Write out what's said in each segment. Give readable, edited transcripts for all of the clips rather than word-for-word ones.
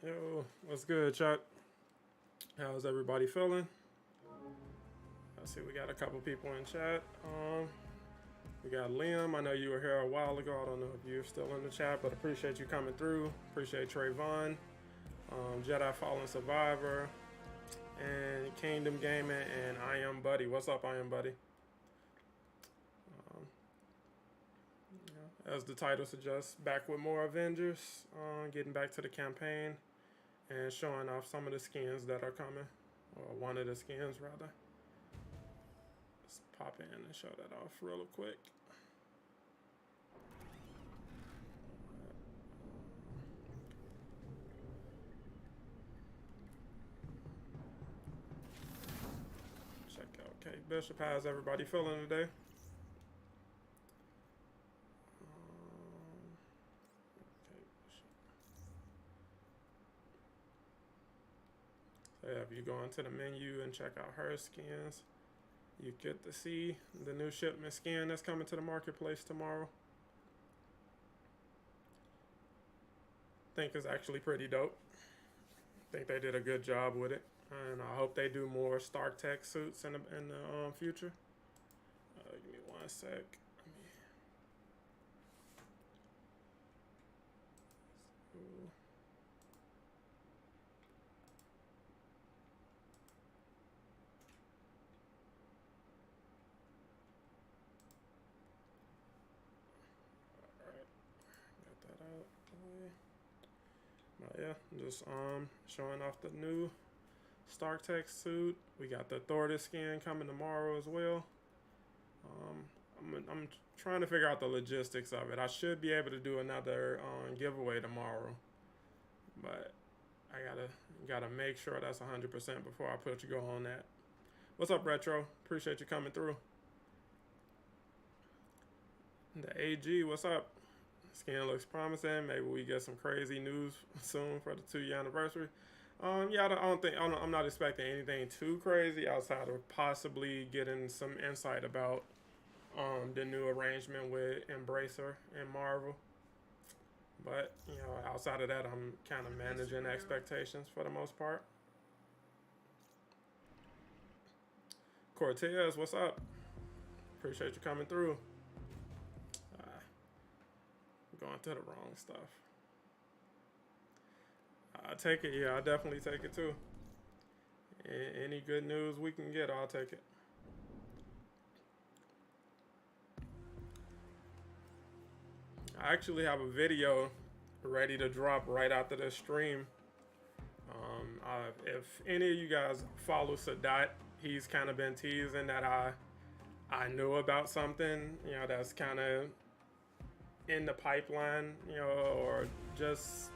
Yo, what's good, Chuck? How's everybody feeling? I see we got a couple people in chat. We got Liam. I know you were here a while ago. I don't know if you're still in the chat, but appreciate you coming through. Appreciate Trayvon, Jedi Fallen Survivor, and Kingdom Gaming, and I Am Buddy. What's up, I Am Buddy? As the title suggests, back with more Avengers, getting back to the campaign and showing off some of the skins that are coming, or one of the skins rather. Let's pop in and show that off real quick. Check out Kate Bishop. How's everybody feeling today? Yeah, if you go into the menu and check out her skins, you get to see the new shipment skin that's coming to the marketplace tomorrow. I think it's actually pretty dope. I think they did a good job with it, and I hope they do more Stark Tech suits in the future. Give me one sec. Yeah, just showing off the new Stark Tech suit. We got the Thor skin coming tomorrow as well. I'm trying to figure out the logistics of it. I should be able to do another giveaway tomorrow, but I gotta make sure that's 100% before I put you go on that. What's up, Retro? Appreciate you coming through. The AG, what's up? Skin looks promising. Maybe we get some crazy news soon for the 2-year anniversary. Yeah, I'm not expecting anything too crazy outside of possibly getting some insight about the new arrangement with Embracer and Marvel. But, outside of that, I'm kind of managing expectations for the most part. Cortez, what's up? Appreciate you coming through. Going to the wrong stuff. I take it, yeah, I definitely take it too. Any good news we can get, I'll take it. I actually have a video ready to drop right after this stream. If any of you guys follow Sadat, he's kind of been teasing that I knew about something, that's kind of in the pipeline, or just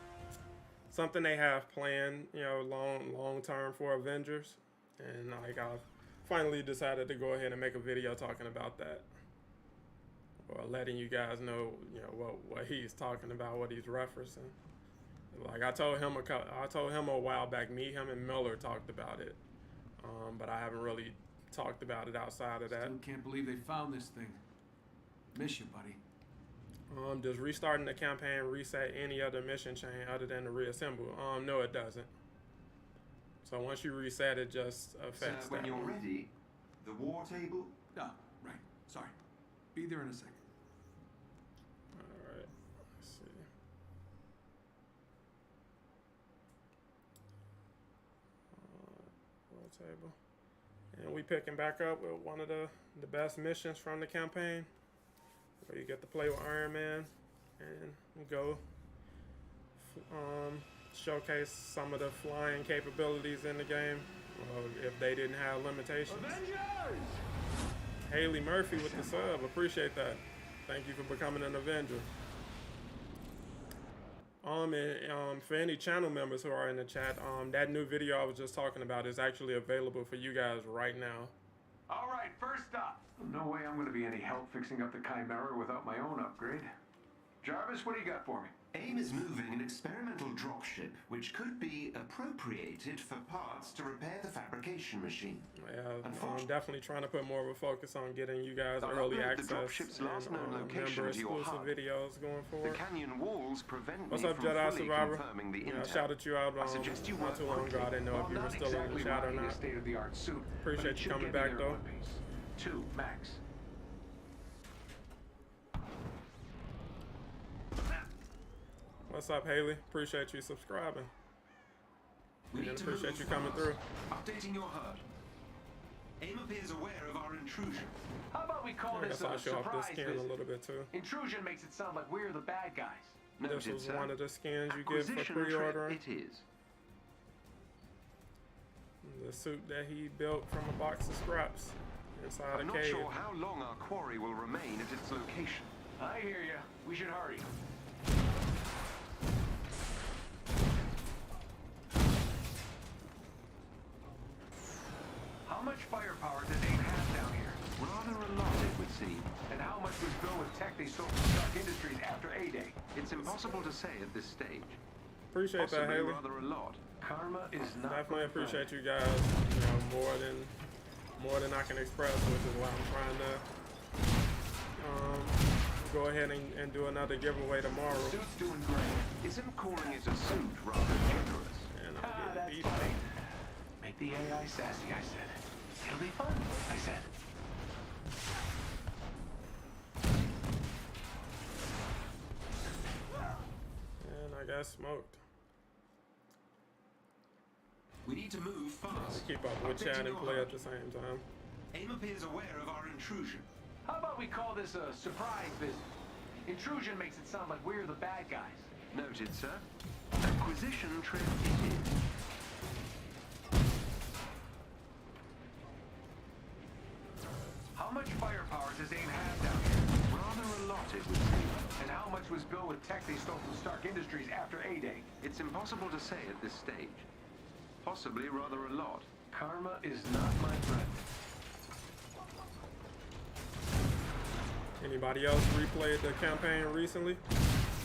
something they have planned, long term for Avengers. And like I've finally decided to go ahead and make a video talking about that, or letting you guys know, what he's talking about, what he's referencing. Like I told him a while back. Him and Miller talked about it, but I haven't really talked about it outside of that. Still can't believe they found this thing. Miss you, buddy. Does restarting the campaign reset any other mission chain other than the reassemble? No, it doesn't. So once you reset, it just affects when you're ready, the war table? Oh, right. Sorry. Be there in a second. All right. Let's see. War table. And we picking back up with one of the best missions from the campaign, where you get to play with Iron Man and go showcase some of the flying capabilities in the game, if they didn't have limitations. Avengers! Haley Murphy with the sub, appreciate that. Thank you for becoming an Avenger. And for any channel members who are in the chat, that new video I was just talking about is actually available for you guys right now. All right, first up. No way I'm going to be any help fixing up the Chimera without my own upgrade. Jarvis, what do you got for me? AIM is moving an experimental dropship dropship, which could be appropriated for parts to repair the fabrication machine. Yeah, I'm definitely trying to put more of a focus on getting you guys I'll early upload the access dropship's last and known location member to your exclusive hub. videos going The forward. canyon walls prevent What's me up, from Jedi fully Survivor? confirming the Yeah, I intel. shouted you out I suggest you not work too long ago. I quickly. didn't know if you were not still in the exactly chat or rocking a not. state-of-the-art suit, but Appreciate it you should coming get me back, there in though. one piece. 2 max. What's up, Haley? Appreciate you subscribing. We And need to appreciate move you coming fast. through. Updating your herd. AIM appears aware of our intrusion. How about we call I this guess I'll a show off this surprise skin visit? a little bit too. Intrusion makes it sound like we're the bad guys. This Noted, was sir. one of the skins you get for Acquisition pre-ordering. trip it is. The suit that he built from a box of scraps inside I'm a not cave. sure how long our quarry will remain at its location. I hear you. We should hurry. How much firepower does AIM have down here? Rather a lot, it would seem. And how much was built with tech they sold from Stark Industries after A-Day? It's impossible to say at this stage. Appreciate that, Possibly Haley. rather a lot. Karma is not Definitely my friend. appreciate you guys. You know, more than I can express, which is why I'm trying to go ahead and do another giveaway tomorrow. Suit's doing great. Isn't calling it a suit rather generous? And Ah, I'm that's getting beat. funny. Make the AI sassy, I said. It'll be fun, I said. And I got smoked. We need to move fast. Keep up with Updating chat and your play herd. at the same time. AIM appears aware of our intrusion. How about we call this a surprise visit? Intrusion makes it sound like we're the bad guys. Noted, sir. Acquisition trip it is. How much firepower does AIM have down here? Rather a lot, it would seem. And how much was built with tech they stole from Stark Industries after A-Day? It's impossible to say at this stage. Possibly rather a lot. Karma is not my friend. Anybody else replayed the campaign recently?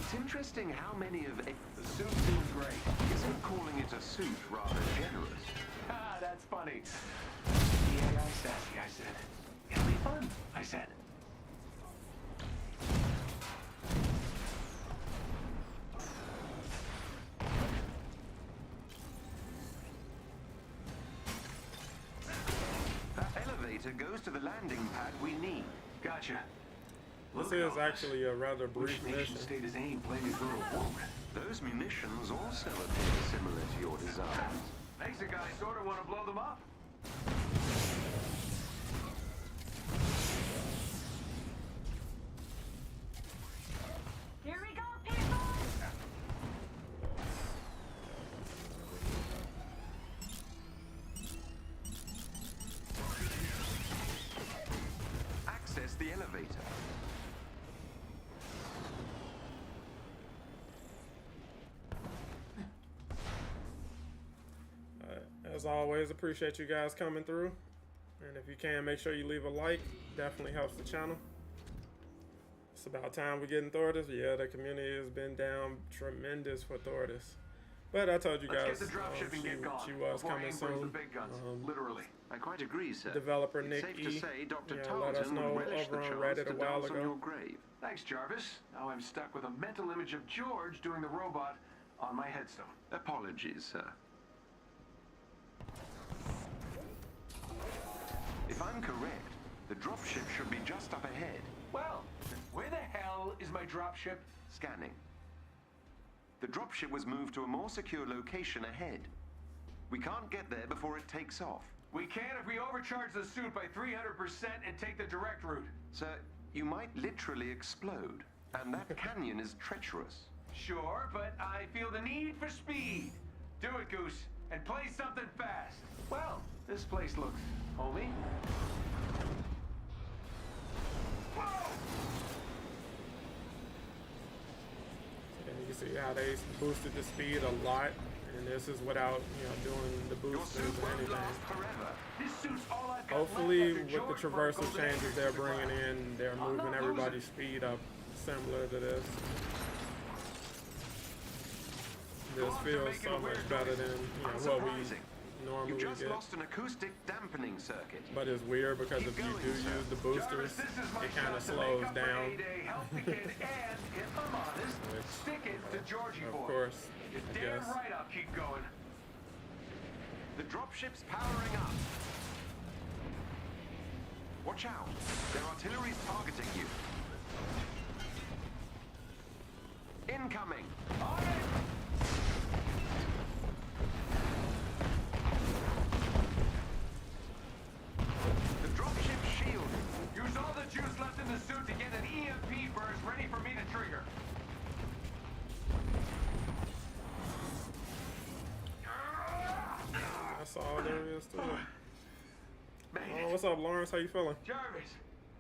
It's interesting how many of The suit's doing great. isn't calling it a suit rather generous. Ah, that's funny. The AI sassy, I said. It'll be fun, I said. That elevator goes to the landing pad we need. Gotcha. This Look at is all this. actually a rather brief Which nation mission. state is AIM playing a girl woke? Those munitions also appear similar to your designs. Makes a guy sort of want to blow them up. Here we go, people! Access the elevator. As always, appreciate you guys coming through. And if you can, make sure you leave a like. Definitely helps the channel. It's about time we're getting Thordis. Yeah, the community has been down tremendous for Thordis. But I told you Let's guys get the dropship and get gone. she was before coming AIM brings the soon. big guns, literally. I quite agree, sir. Developer It's Nick safe E. to say Dr. Yeah, let us Tarleton know would relish the over on chance Reddit to a while dance on ago. your grave. Thanks, Jarvis. Now I'm stuck with a mental image of George doing the robot on my headstone. Apologies, sir. If I'm correct, the dropship should be just up ahead. Well, where the hell is my dropship? Scanning. The dropship was moved to a more secure location ahead. We can't get there before it takes off. We can if we overcharge the suit by 300% and take the direct route. Sir, you might literally explode, and that canyon is treacherous. Sure, but I feel the need for speed. Do it, Goose, and play something fast. Well, this place looks homey. Whoa! And you can see how they boosted the speed a lot. And this is without, doing the Your boosters suit or won't anything. last forever. This suit's all I've got Hopefully, left with after the George traversal broke changes Avengers they're to the bringing ground. in, they're I'm moving not everybody's losing. speed up similar to this. This feels so much better than what we normally You just get. lost an acoustic dampening circuit. But it's weird because if you going, do sir. use the boosters, Jarvis, this is my it kind of shot to slows make up for down. A-Day, help the kid, and if I'm honest, Which, stick it to Georgie of boy. course, You're I damn guess. right I'll keep going. The dropship's powering up. Watch out. Their artillery's targeting you. Incoming. On it! The dropship's shielded. Use all the juice left in the suit to get an EMP burst ready for me to trigger. That's all there is to it. Made Oh, it. what's up, Lawrence? How you feeling? Jarvis,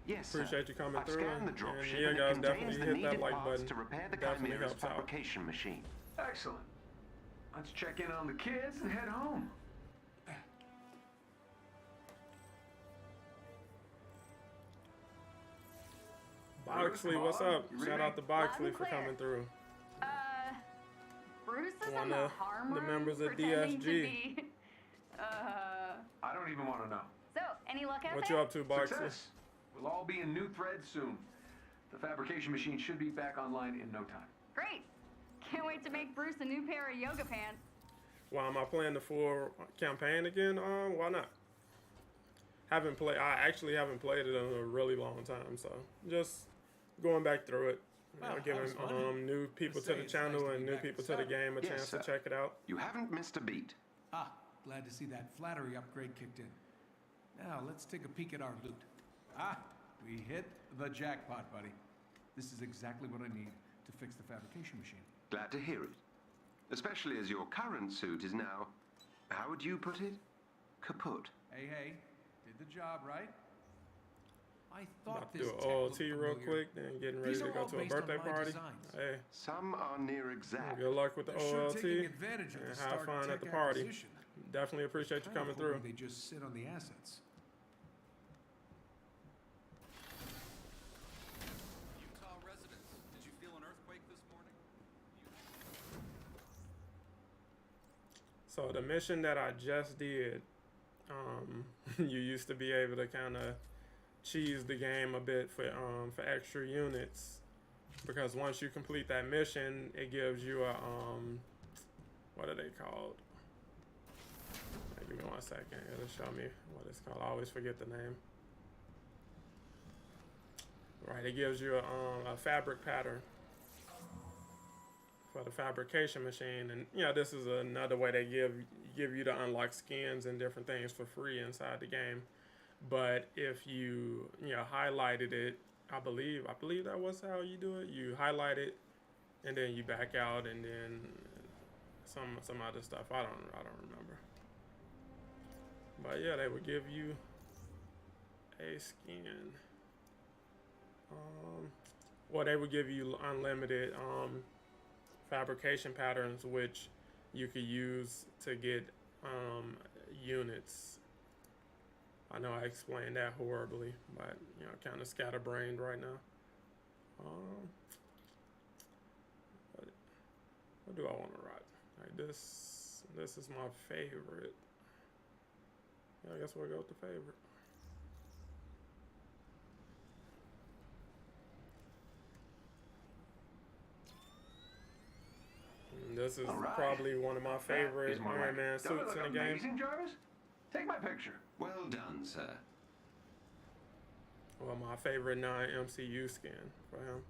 Yes, sir. Appreciate you coming I've through, scanned the and dropship yeah, and guys, it definitely contains the hit that needed like parts button. to repair the Definitely Chimera's helps out. fabrication machine. excellent. Let's check in on the kids and head home. Boxley, what's up? You Shout ready? out to Boxley Loud and for clear. coming through. Bruce is One in the of harm the room members of pretending to DSG. be. I don't even want to know. So, any luck out What there? you up to, Boxley? Success. We'll all be in new threads soon. The fabrication machine should be back online in no time. Great. Can't wait to make Bruce a new pair of yoga pants. Why am I playing the full campaign again? Why not? Haven't played. I actually haven't played it in a really long time, so just going back through it. Wow, that Giving was fun. new people Just to say the it's nice channel to be and new back people at to the the game a Yes, chance to sir. check it out. You haven't missed a beat. Ah, glad to see that flattery upgrade kicked in. Now, let's take a peek at our loot. Ah, we hit the jackpot, buddy. This is exactly what I need to fix the fabrication machine. Glad to hear it. Especially as your current suit is now, how would you put it? Kaput. Hey, did the job, right? I thought About to this do tech an looked OT real familiar. quick, then getting ready These to are go all to a based on birthday my party. designs. Hey, Some are near exact. good luck with the They're sure OLT taking advantage of the and Stark have fun at tech the party. acquisition. Definitely appreciate you Kinda coming hoping through. They just sit on the assets. Utah residents, did you feel an earthquake this morning? So the mission that I just did, you used to be able to kind of cheese the game a bit for extra units, because once you complete that mission, it gives you a what are they called? Give me 1 second. It'll show me what it's called. I always forget the name. Right, it gives you a fabric pattern for the fabrication machine, and this is another way they give you to unlock skins and different things for free inside the game. But if you highlighted it, I believe that was how you do it. You highlight it, and then you back out, and then some other stuff. I don't remember. But yeah, they would give you a skin. Well, they would give you unlimited fabrication patterns, which you could use to get units. I know I explained that horribly, but kind of scatterbrained right now. What do I want to write? Like this is my favorite. Yeah, I guess we'll go with the favorite. This is All right. probably one of my favorite Is more Iron like- Man Don't suits it look in the game. amazing, Jarvis? Take my picture. Well done, sir. Well, my favorite non-MCU skin for him.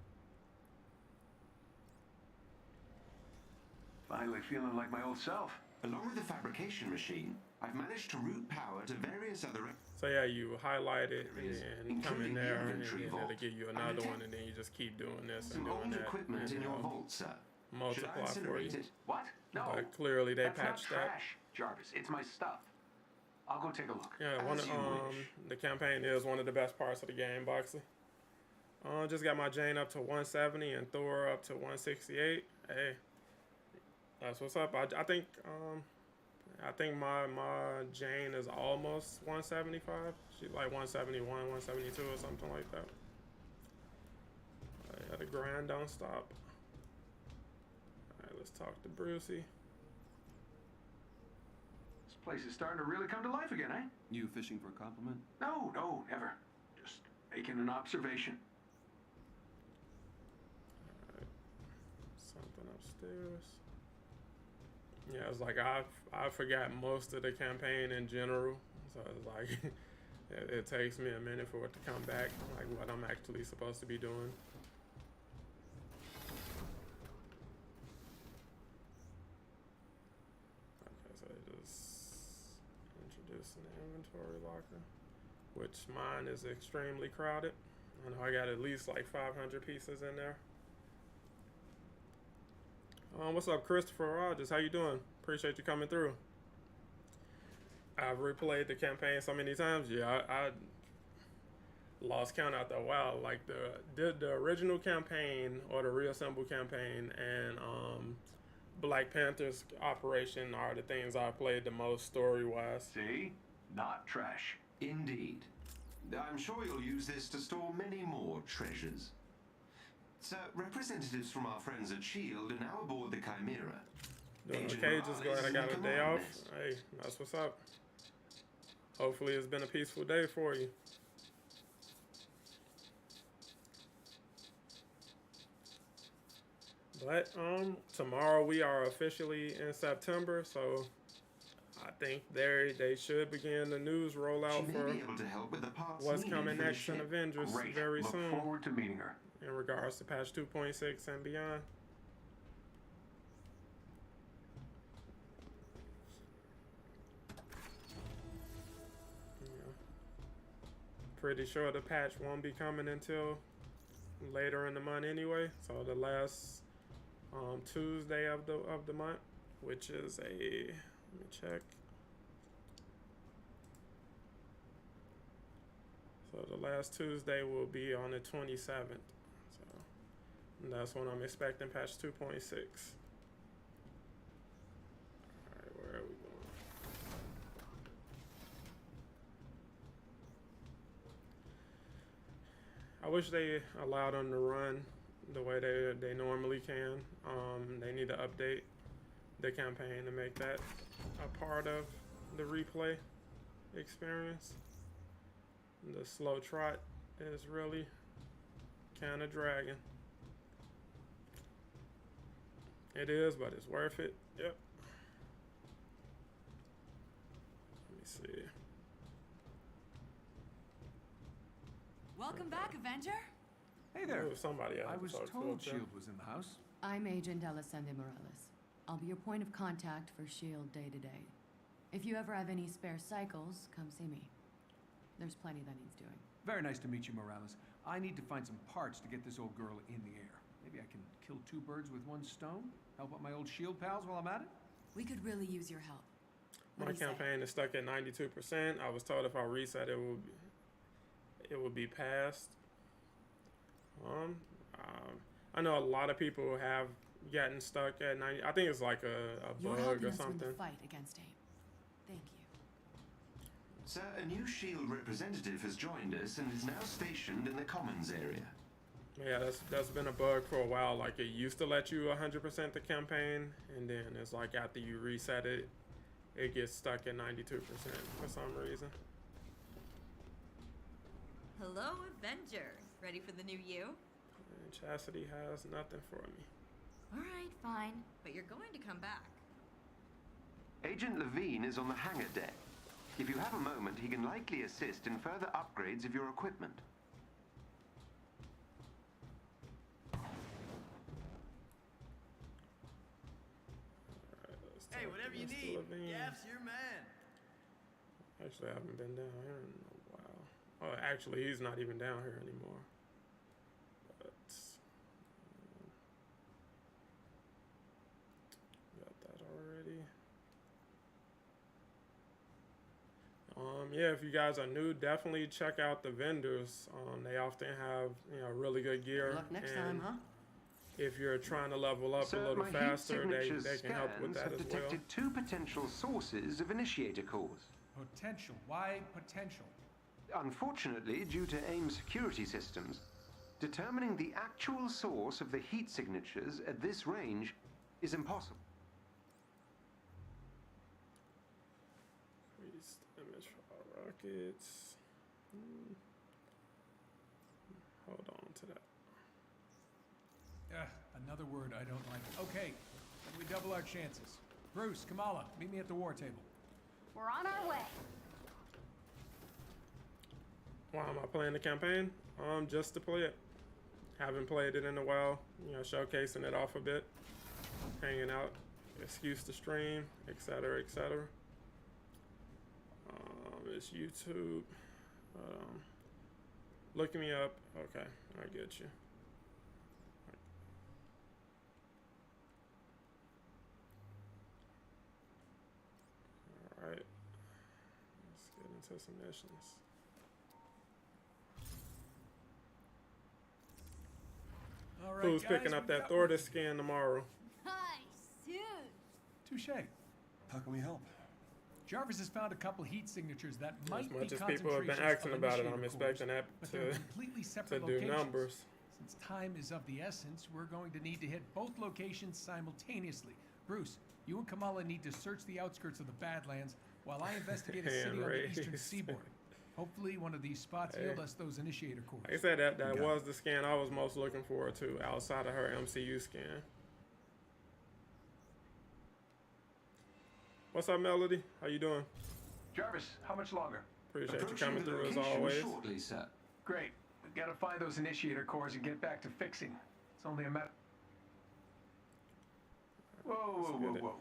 Finally feeling like my old self. Along with the fabrication machine, I've managed to route power to various other... So yeah, you highlight it and Areas, then come in including the there, and inventory then vault. it'll give you another one, and then you just keep doing this and Some doing old that. equipment and in your it'll vault, sir. Should multiply I for you. incinerate it? What? No. But clearly they That's not patched that. trash, Jarvis. It's my stuff. I'll go take a look. Yeah, As you wish. the campaign is one of the best parts of the game, Boxley. Just got my Jane up to 170 and Thor up to 168. Hey, that's what's up. I think my Jane is almost 175. She's like 171, 172 or something like that. Yeah, the grind don't stop. Alright, let's talk to Brucey. This place is starting to really come to life again, eh? You fishing for a compliment? No, no, never. Just making an observation. Alright. Something upstairs. Yeah, it's like I forgot most of the campaign in general. So it's like it takes me a minute for it to come back, like what I'm actually supposed to be doing. Okay, so they just introduced an inventory locker, which mine is extremely crowded. I know I got at least like 500 pieces in there. What's up, Christopher Rogers? How you doing? Appreciate you coming through. I've replayed the campaign so many times. Yeah, I lost count after a while. Like the original campaign or the reassembled campaign and Black Panther's Operation are the things I played the most story-wise. See? Not trash. Indeed. I'm sure you'll use this to store many more treasures. Sir, representatives from our friends at S.H.I.E.L.D. are now aboard the Chimera. Doing Agent okay, just glad I Morales got is a in day command off. nest. Hey, that's what's up. Hopefully it's been a peaceful day for you. But tomorrow we are officially in September, so I think they should begin the news rollout She for may be able to help with the parts what's needed coming for the next in ship. Avengers Great. very Look soon forward to meeting her. in regards to patch 2.6 and beyond. Yeah. Pretty sure the patch won't be coming until later in the month anyway. So the last Tuesday of the month, which is let me check. So the last Tuesday will be on the 27th. So and that's when I'm expecting patch 2.6. Alright, where are we going? I wish they allowed them to run the way they normally can. They need to update the campaign to make that a part of the replay experience. The slow trot is really kind of dragging. It is, but it's worth it. Yep. Let me see. Welcome back, Avenger. Hey there. Oh, somebody I had to was talk to told up there. S.H.I.E.L.D. was in the house. I'm Agent Elisende Morales. I'll be your point of contact for S.H.I.E.L.D. day to day. If you ever have any spare cycles, come see me. There's plenty that needs doing. Very nice to meet you, Morales. I need to find some parts to get this old girl in the air. Maybe I can kill two birds with one stone? Help out my old S.H.I.E.L.D. pals while I'm at it? We could really use your help. What My do you say? campaign is stuck at 92%. I was told if I reset it would be passed. I know a lot of people have gotten stuck at 90. I think it's like a You're bug helping or us win something. the fight against AIM. Thank you. Sir, a new S.H.I.E.L.D. representative has joined us and is now stationed in the Commons area. Yeah, that's been a bug for a while. Like it used to let you 100% the campaign, and then it's like after you reset it, it gets stuck at 92% for some reason. Hello, Avenger. Ready for the new you? And Chastity has nothing for me. All right, fine. But you're going to come back. Agent Levine is on the hangar deck. If you have a moment, he can likely assist in further upgrades of your equipment. Alright, let's Hey, talk to whatever you Mr. need, Levine. Gaff's your man. Actually, I haven't been down here in a while. Oh, actually, he's not even down here anymore. But got that already. Yeah, if you guys are new, definitely check out the vendors. They often have really good gear. Luck next and time, huh? if you're trying to level up Sir, a little my faster, heat they signature can help with scans that have as well. detected two potential sources of initiator cores. Potential. Why potential? Unfortunately, due to AIM security systems, determining the actual source of the heat signatures at this range is impossible. Increased damage for our rockets. Hold on to that. Another word I don't like. Okay, then we double our chances. Bruce, Kamala, meet me at the war table. We're on our way. Why am I playing the campaign? Just to play it. Haven't played it in a while. You know, showcasing it off a bit, hanging out, excuse to stream, etc., etc. It's YouTube. Look me up. Okay, I get you. All right, let's get into some missions. All right, Who's guys, picking up we that got Thor one. skin tomorrow? Hi, soon. Touche. How can we help? Jarvis has found a couple heat signatures that might As be much as people have been concentrations asking of about it, initiator I'm cores, expecting that but they're to completely separate do locations. numbers. Since time is of the essence, we're going to need to hit both locations simultaneously. Bruce, you and Kamala need to search the outskirts of the Badlands while I investigate a city on the eastern raised. seaboard. Hopefully one of these spots yield us those initiator cores. Like I said, that Got was the skin I was most looking forward to outside of her MCU skin. What's up, Melody? How you doing? Jarvis, how much longer? Appreciate you Approaching coming the through as location always. shortly, sir. Great. We gotta find those initiator cores and get back to fixing. It's only a matter. Whoa, whoa, whoa, get it. whoa.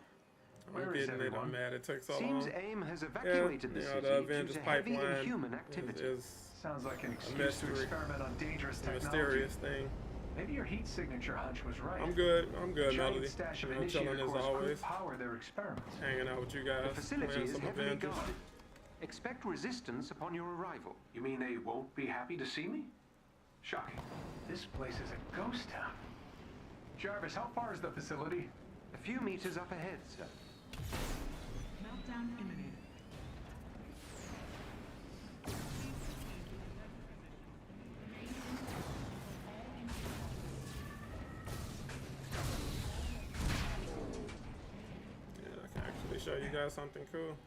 I'm Where is getting it. everyone? I'm mad it took so Seems long. AIM has Yeah, evacuated the you know, city the due Avengers to heavy pipeline Inhuman activity. is Sounds like an a excuse to mystery. experiment on dangerous a technology. mysterious thing. Maybe your heat signature hunch was right. I'm good. I'm good, Giant Melody. stash of You know, chilling initiator as cores always. could power their experiments. Hanging out with you guys. The facility playing is some heavily Avengers. guarded. Expect resistance upon your arrival. You mean they won't be happy to see me? Shocking. This place is a ghost town. Jarvis, how far is the facility? A few meters up ahead, sir. Meltdown imminent. Yeah, I can actually show you guys something cool.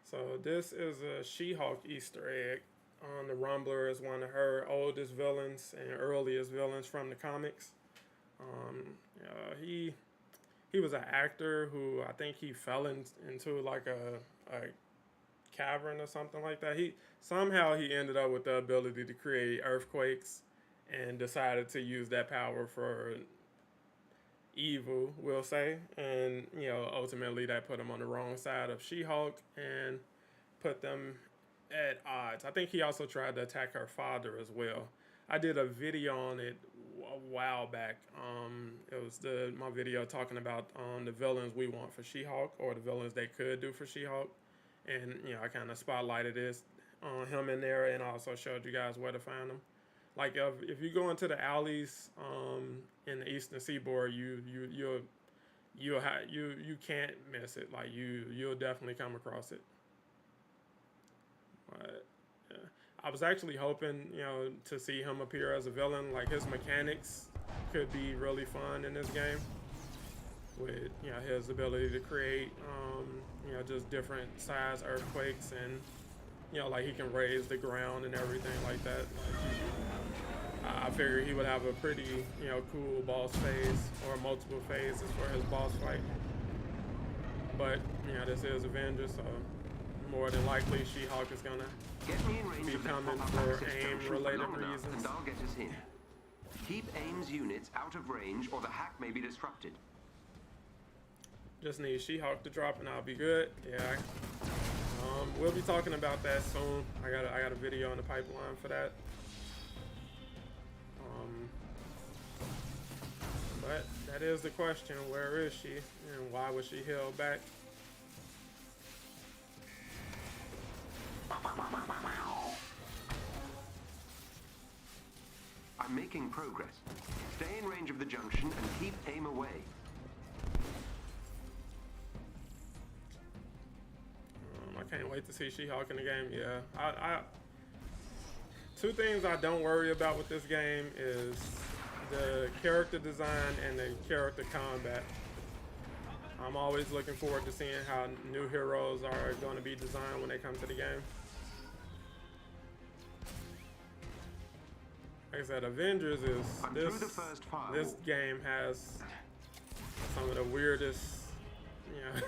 So this is a She-Hulk Easter egg. The Rumbler is one of her oldest villains and earliest villains from the comics. He was an actor who I think he fell into like a cavern or something like that. He ended up with the ability to create earthquakes and decided to use that power for evil, we'll say. And ultimately that put him on the wrong side of She-Hulk and put them at odds. I think he also tried to attack her father as well. I did a video on it a while back. It was my video talking about the villains we want for She-Hulk, or the villains they could do for She-Hulk. And I kind of spotlighted him in there, and also showed you guys where to find him. Like if you go into the alleys in the Eastern Seaboard, you can't miss it. Like you'll definitely come across it. But yeah, I was actually hoping to see him appear as a villain. Like his mechanics could be really fun in this game, with his ability to create just different size earthquakes, and like he can raise the ground and everything like that. Like, I figured he would have a pretty cool boss phase, or multiple phases for his boss fight. But this is Avengers, so more than likely She-Hulk is gonna Get me in range be of that coming pop-up for access junction for AIM-related long enough, reasons. and I'll get us in. Keep AIM's units out of range, or the hack may be disrupted. Just need She-Hulk to drop and I'll be good. Yeah. We'll be talking about that soon. I got a video in the pipeline for that. But that is the question. Where is she, and why was she held back? I'm making progress. Stay in range of the junction and keep AIM away. I can't wait to see She-Hulk in the game. Yeah, two things I don't worry about with this game is the character design and the character combat. I'm always looking forward to seeing how new heroes are going to be designed when they come to the game. Like I said, Avengers is this game has some of the weirdest, you know,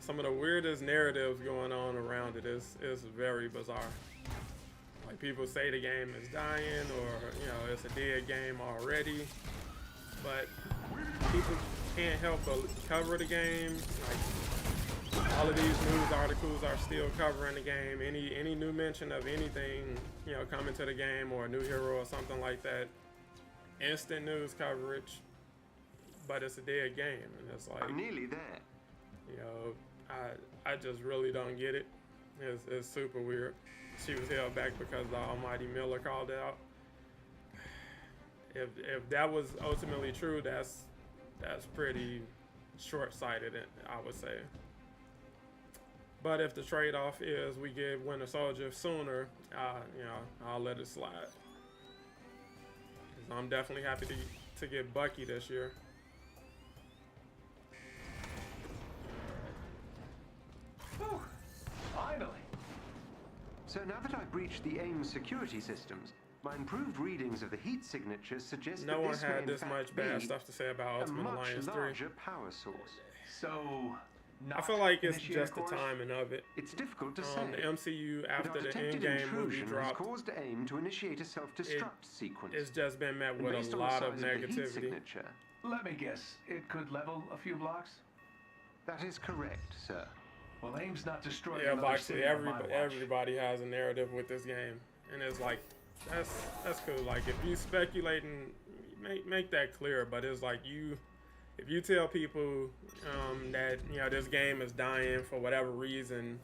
some of the weirdest narratives going on around it. It's very bizarre. Like, people say the game is dying, or you know, it's a dead game already, but people can't help but cover the game. Like, all of these news articles are still covering the game. Any new mention of anything, you know, coming to the game or a new hero or something like that, instant news coverage. But it's a dead game, and it's like, I'm nearly there. You know, I just really don't get it. It's super weird. She was held back because the almighty Miller called it out. If that was ultimately true, that's pretty short-sighted, I would say. But if the trade-off is we get Winter Soldier sooner, you know, I'll let it slide. 'Cause I'm definitely happy to get Bucky this year. Whew. Finally. So now that I've breached the AIM security systems, my improved readings of the heat signatures suggest No that one this may had in this fact much bad be stuff to say about a Ultimate much Alliance 3. larger power source. So, I feel like it's initiator just the course? timing of it. It's difficult to say. The MCU, But after our the detected Endgame movie intrusion has dropped, caused AIM to initiate a self-destruct sequence. it's just been met And with based a on the lot of size the heat negativity. signature, Let me guess. It could level a few blocks? that is correct, sir. Well, AIM's not destroying Yeah, another actually, city on my watch. everybody has a narrative with this game, and it's like, that's cool. Like, if you speculating, make that clear. But it's like, if you tell people that, you know, this game is dying for whatever reason,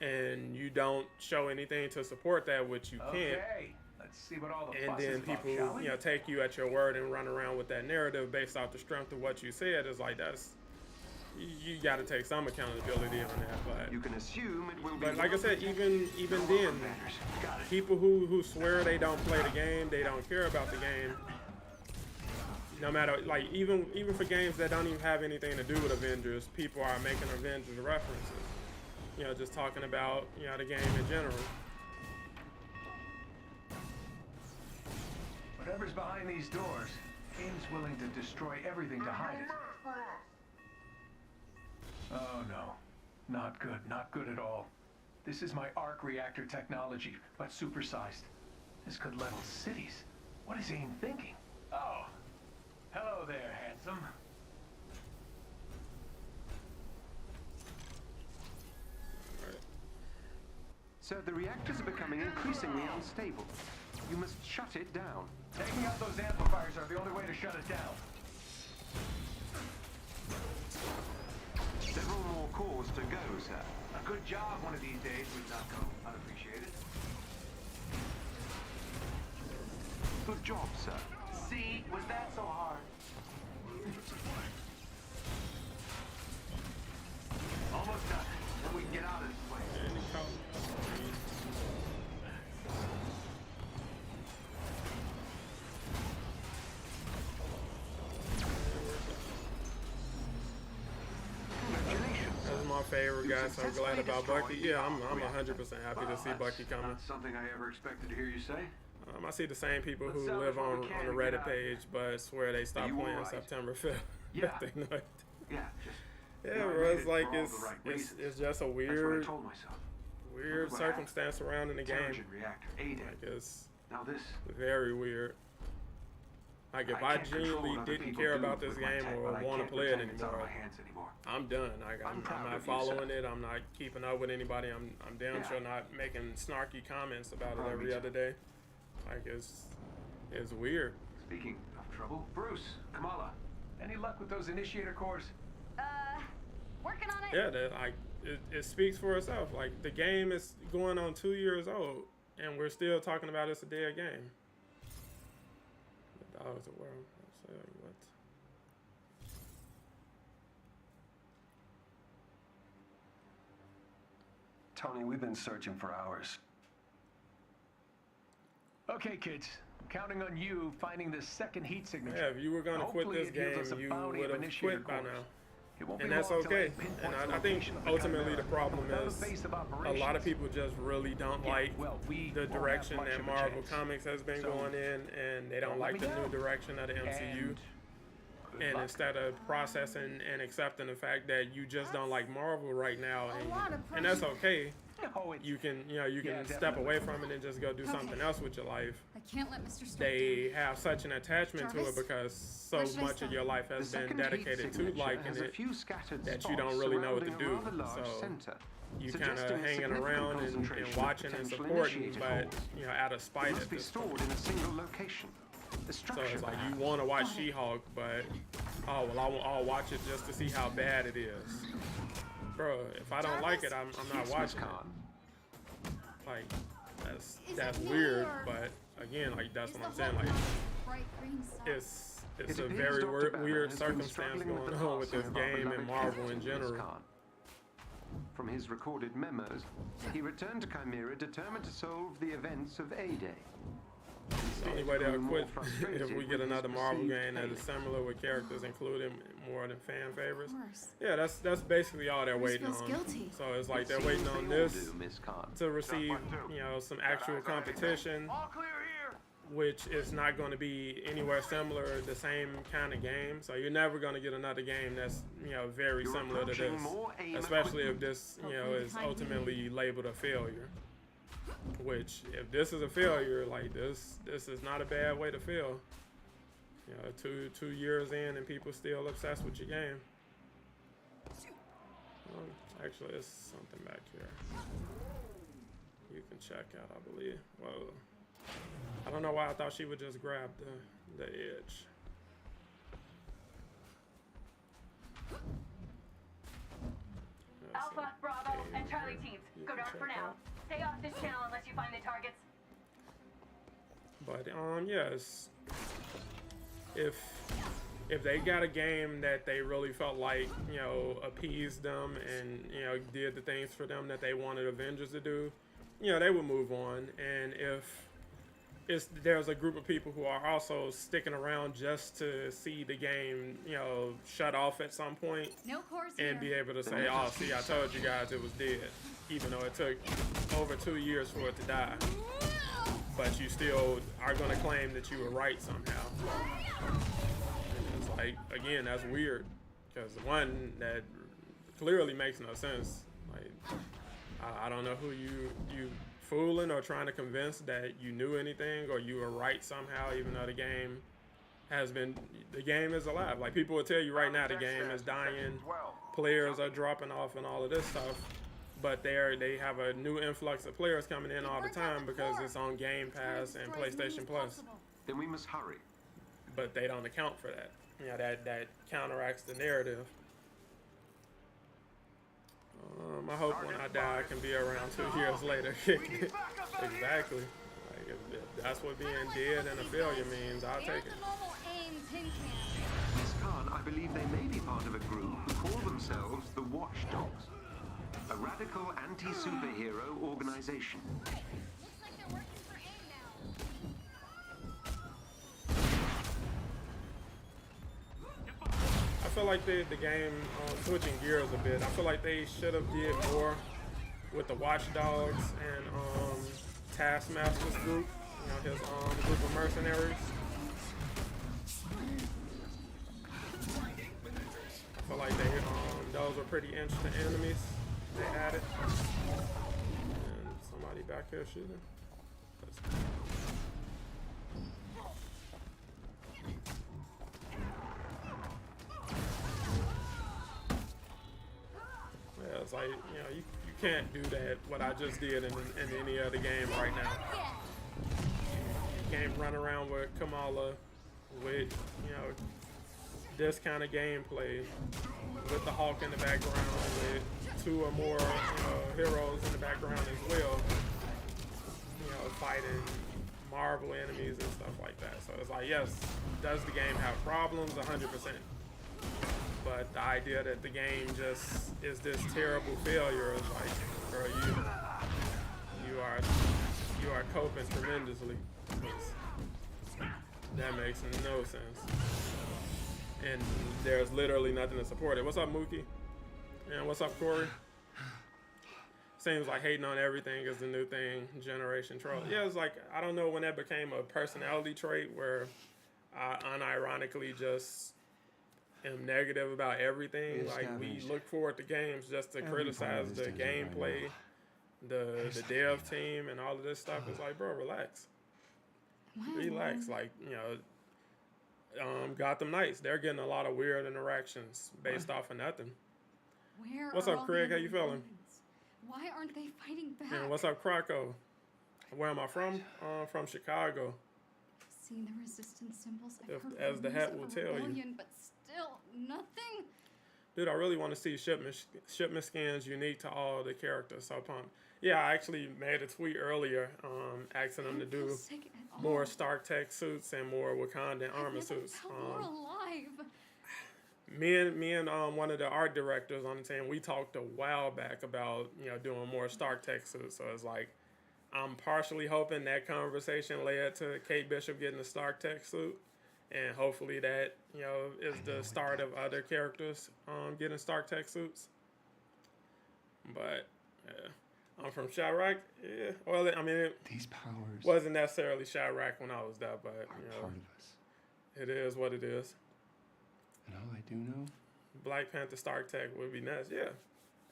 and you don't show anything to support that, which you can't, Okay, let's see what all the and fuss is then about, people, shall we? you know, take you at your word and run around with that narrative based off the strength of what you said, is like, you got to take some accountability on that. But You can assume it will be. like I said, even then, Got it. people who swear they don't play the game, they don't care about the game. No matter, like, even for games that don't even have anything to do with Avengers, people are making Avengers references. You know, just talking about, you know, the game in general. Whatever's behind these doors, AIM's willing to destroy everything to hide it. Oh no. Not good, not good at all. This is my arc reactor technology, but supersized. This could level cities. What is AIM thinking? Oh. Hello there, handsome. Sir, the reactors are becoming increasingly unstable. You must shut it down. Taking out those amplifiers are the only way to shut it down. Several more cores to go, sir. A good job one of these days would not go unappreciated. Good job, sir. See, was that so hard? Almost done. Then we can get out of this place. That's my favorite guy, so I'm glad about Bucky. Yeah, I'm 100% happy to see Bucky coming. Not something I ever expected to hear you say. I see the same people who Let's live salvage what on we can the and get Reddit out. page, but swear they stopped You playing alright? September 5th. Yeah. They know it. Yeah, just. Yeah, you know, I bro, made it's it like for all it's the right it's reasons. just a That's what I weird told myself. weird What happened? circumstance surrounding the game. Intelligent reactor, AIM. Like, it's Now this. very weird. Like, if I can't control genuinely what other didn't people care do about this with my game tech, or but I want to can't play it pretend it's out of anymore, my hands anymore. I'm done. I'm proud not of you, following sir. it. I'm not keeping up with anybody. I'm damn Yeah. sure not making snarky comments about Proud it of every me, other day. Like, it's weird. Speaking of trouble, Bruce, Kamala, any luck with those initiator cores? Working on it. Yeah, it speaks for itself. Like, the game is going on 2 years old, and we're still talking about it's a dead game. The dogs are world. I'll say what? Tony, we've been searching for hours. Okay, kids. Counting on you finding the second heat signature. Yeah, if you were gonna quit Hopefully this it gives game, us a you bounty would of have initiator quit by cores. now. It won't be And that's long till okay. it pinpoints And the I think location of the ultimately Chimera. the problem Without a is base of a lot of operations, people just really don't yeah, like well, we the won't have direction much that of a Marvel chance. Comics has been So, going in, and they don't let like me the know. new direction of the MCU. And good And luck. instead of processing and accepting the fact that you just don't like Marvel right now, and that's okay, No, it's you can you can Yeah, step definitely. away from it and just go do something else with your life. I can't let Mr. Stark They have such an attachment to it Jarvis? because so Where should I much of start? your life The has been second heat dedicated to signature liking has a it few scattered that you spots don't really know what to surrounding a do. rather large So center, you kind of suggesting a hanging significant around and concentration of watching and potential supporting, initiator but cores. out of It spite must at be this point. stored in a single location. The So structure, it's like you perhaps. want to watch She-Hulk, but I'll watch it just to see how bad it is. Bro, if I don't like it, I'm not Yes, Miss watching it. Khan. Like Is that's it me, weird, or but again, like that's is what I'm the saying. Hulk Like not bright green stuff? it's It a appears very Dr. Banner weird has been circumstance struggling going the on with passing this of our game and beloved Marvel in captain, Miss general. Khan. From his recorded memos, he returned to Chimera determined to solve the events of A-Day. The only way they'll quit if we get another Marvel game that is similar with characters including more than fan favorites. Of course. Yeah, that's basically all they're Bruce waiting feels on. guilty. So it's like they're waiting on They all this do, Miss Khan. to receive, some actual competition, which is not going to be anywhere similar, the same kind of game. So you're never going to get another game that's, very You're similar to approaching this, more AIM especially if equipment. this, Hopefully the is time ultimately labeled a failure. Which, if this is a failure, like this is not a bad way to feel. 2 years in and people still obsessed with your game. Actually, there's something back here you can check out, I believe. Whoa. I don't know why I thought she would just grab the edge. There's Alpha, some Bravo, game and Charlie here teams. you Go can dark for check now. out. Stay off this channel unless you find the targets. But yes, if they got a game that they really felt like appeased them and did the things for them that they wanted Avengers to do, they would move on. And if there's a group of people who are also sticking around just to see the game shut off at some point No cores and be here. able to say, oh, see, I told you guys it was dead, even though it took over 2 years for it to die. But you still are going to claim that you were right somehow. And it's like, again, that's weird. Because one, that clearly makes no sense. Like, I don't know who you fooling or trying to convince that you knew anything or you were right somehow, even though the game is alive. Like, people will tell you right now the game is dying, players are dropping off and all of this stuff. But they have a new influx of players coming in all the time because it's on Game Pass and PlayStation Plus. Then we must hurry. But they don't account for that. That counteracts the narrative. I hope when I die I can be around 2 years later. Exactly. Like if that's what being dead and a failure means, I'll take There's it. the mobile AIM tin can. Miss Khan, I believe they may be part of a group who call themselves the Watchdogs, a radical anti-superhero organization. Looks like they're working for AIM now. I feel like the game, switching gears a bit, I feel like they should have did more with the Watchdogs and Taskmaster's group, his group of mercenaries. I feel like those were pretty interesting enemies they added. And somebody back here shooting. Yeah, it's like, you can't do that, what I just did in any other game right now. You can't run around with Kamala with, this kind of gameplay with the Hulk in the background, with 2 or more, heroes in the background as well, fighting Marvel enemies and stuff like that. So it's like, yes, does the game have problems? 100%. But the idea that the game just is this terrible failure is like, bro, you are coping tremendously. That makes no sense. And there's literally nothing to support it. What's up, Mookie? And what's up, Corey? Seems like hating on everything is the new thing, generation troll. Yeah, it's like, I don't know when that became a personality trait where I unironically just am negative about everything. Like, we look forward to games just to criticize the gameplay, the dev team, and all of this stuff. It's like, bro, relax. Relax. Like, you know, Gotham Knights, they're getting a lot of weird interactions based off of nothing. What's up, Craig? How you feeling? Why aren't they fighting back? And what's up, Krakow? Where am I from? From Chicago. Seeing the resistance symbols, I've heard As the hat will rumors of tell you. rebellion, but still nothing. Dude, I really want to see shipment skins unique to all the characters. So pumped. Yeah, I actually made a tweet earlier asking them to do more Stark Tech suits and more Wakandan armor suits. More alive. Me and one of the art directors on the team, we talked a while back about, you know, doing more Stark Tech suits. So it's like, I'm partially hoping that conversation led to Kate Bishop getting a Stark Tech suit, and hopefully that, you know, is the start of other characters getting Stark Tech suits. But yeah, I'm from Chirac. Yeah, well, I mean, these powers wasn't necessarily Chirac when I was there, but you know, part of us. It is what it is. And all I do know, Black Panther Stark Tech would be nice, yeah.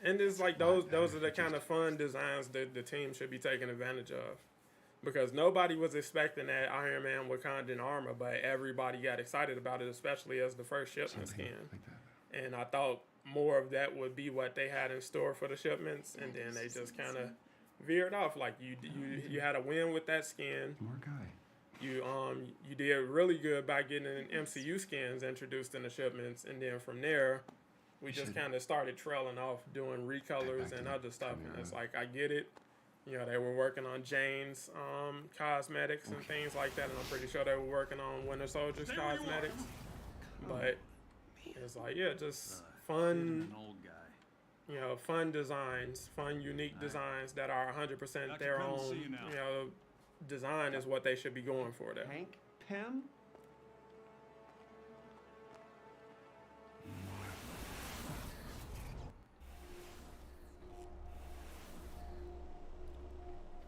And it's like those are the kind of fun designs that the team should be taking advantage of, because nobody was expecting that Iron Man Wakandan armor, but everybody got excited about it, especially as the first shipment skin. like that. And I thought more of that would be what they had in store for the shipments, and then they just kind of veered off. Like you had a win with that skin. More guy. You did really good by getting MCU skins introduced in the shipments, and then from there, we just kind of started trailing off doing recolors and other stuff. And it's like, I get it. You know, they were working on Jane's cosmetics and things like that, and I'm pretty sure they were working on Winter Soldier's cosmetics. But it's like, yeah, just fun, you know, fun designs, fun, unique designs that are 100% their own, you know, design is what they should be going for there. Hank Pym?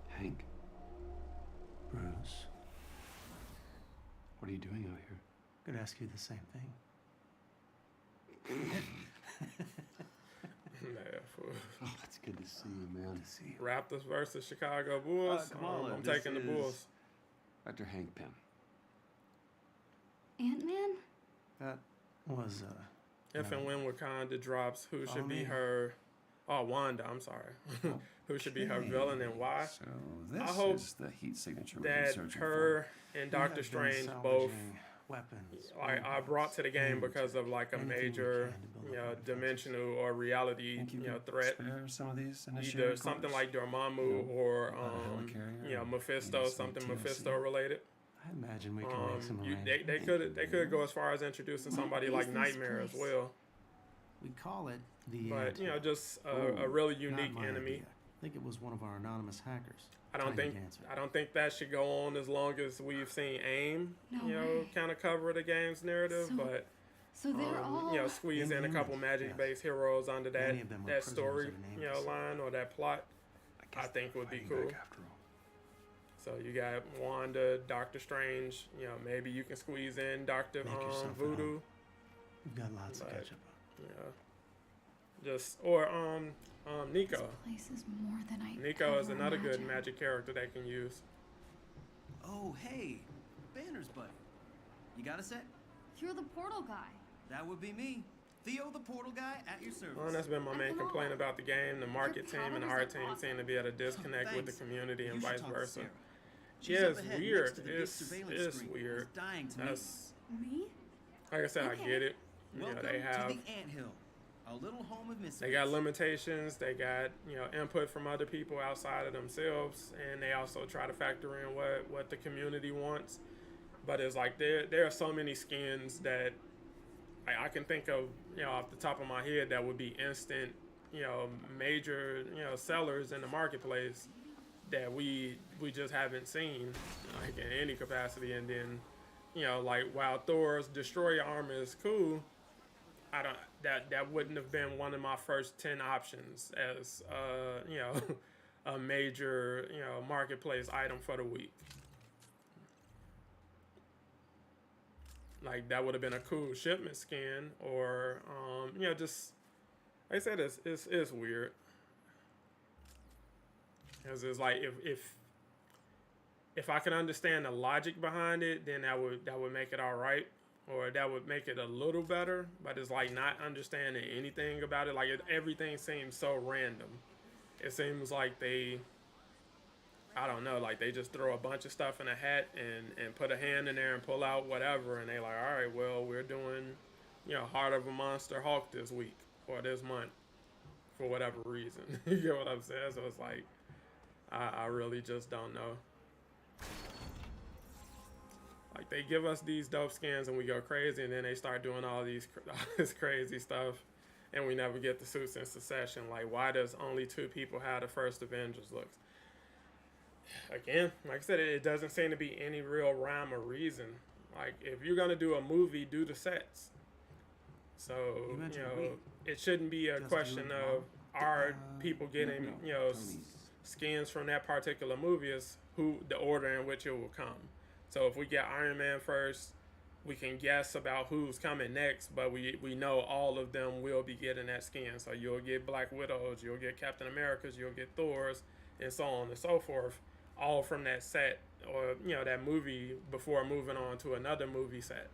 Hank. Bruce. What are you doing out here? Could ask you the same thing. Oh, it's good to see you, man. Good to see you. Raptors versus Chicago Bulls. Kamala, I'm taking the Bulls. Dr. Hank Pym. Ant-Man? That was If and when Wakanda drops, who should be her? Oh, Wanda. I'm sorry. Who should be her villain and why? So this I hope is the heat signature that her and Doctor Strange both. weapons. I brought to the game because of like a major, you know, dimensional or reality, you know, threat. Spare some of these Either something like Dormammu or you know, Mephisto, something Mephisto related. I imagine we can make some they could go as far as introducing somebody like Nightmare as well. We call it the. But you know, just a really unique enemy. I think it was one of our anonymous hackers. I don't think that should go on as long as we've seen AIM, you know, kind of cover the game's narrative. But so they're all, you know, squeeze in a couple magic-based heroes under that story, you know, line or that plot. I think would be cool. So you got Wanda, Doctor Strange. You know, maybe you can squeeze in Doctor Voodoo. We've got lots to catch up on. Yeah, just or Nico. This place is more than I Nico is ever another good imagined. magic character they can use. Oh, hey, Banner's buddy. You got a sec? You're the portal guy. That would be me. Theo, the portal guy, at your service. Well, that's been my main complaint about the game. The market team and the art team seem to be at a disconnect with the community and vice versa. Yeah, it's weird. It's weird. That's, Me? like I said, I get it. You know, they have. To the anthill, a little home of misfits. They got limitations. They got, you know, input from other people outside of themselves, and they also try to factor in what the community wants. But it's like there are so many skins that I can think of, you know, off the top of my head that would be instant, you know, major, you know, sellers in the marketplace. that we just haven't seen like in any capacity. And then, you know, like while Thor's destroyer armor is cool, I don't that wouldn't have been one of my first 10 options as you know a major, you know, marketplace item for the week. Like that would have been a cool shipment skin, or you know, just like I said, it's weird. Because it's like if I can understand the logic behind it, then that would make it all right, or that would make it a little better. But it's like not understanding anything about it. Like everything seems so random. It seems like I don't know, like they just throw a bunch of stuff in a hat and put a hand in there and pull out whatever, and they like, all right, well, we're doing, you know, Heart of a Monster Hulk this week or this month for whatever reason. You get what I'm saying? So it's like, I really just don't know. Like they give us these dope skins and we go crazy, and then they start doing all this crazy stuff, and we never get the suits in succession. Like, why does only 2 people have the first Avengers looks? Again, like I said, it doesn't seem to be any real rhyme or reason. Like, if you're gonna do a movie, do the sets. So, you know, it shouldn't be a question of are people getting, you know, skins from that particular movie, is who the order in which it will come. So if we get Iron Man first, we can guess about who's coming next, but we know all of them will be getting that skin. So you'll get Black Widows, you'll get Captain Americas, you'll get Thors, and so on and so forth, all from that set, or, you know, that movie, before moving on to another movie set,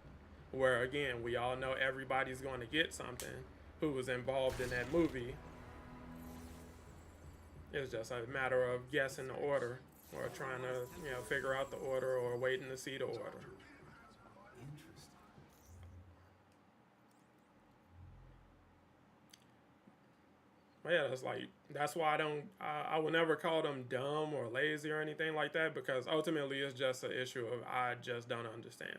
where again we all know everybody's going to get something who was involved in that movie. It's just a matter of guessing the order, or trying to, you know, figure out the order, or waiting to see the order. But yeah, that's why I would never call them dumb or lazy or anything like that, because ultimately it's just an issue of I just don't understand.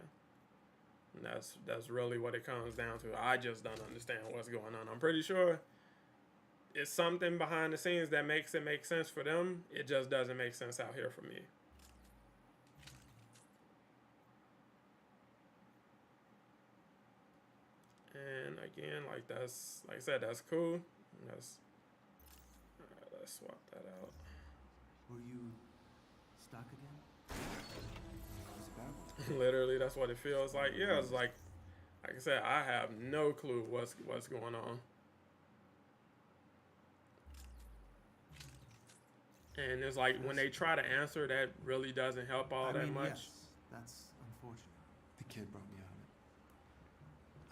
And that's really what it comes down to. I just don't understand what's going on. I'm pretty sure it's something behind the scenes that makes it make sense for them. It just doesn't make sense out here for me. And again, like I said, that's cool. Alright, let's swap that out. Were you stuck again? Literally, that's what it feels like. Yeah, it's like I said, I have no clue what's going on. And it's like when they try to answer, that really doesn't help all that much. Yes, that's unfortunate. The kid brought me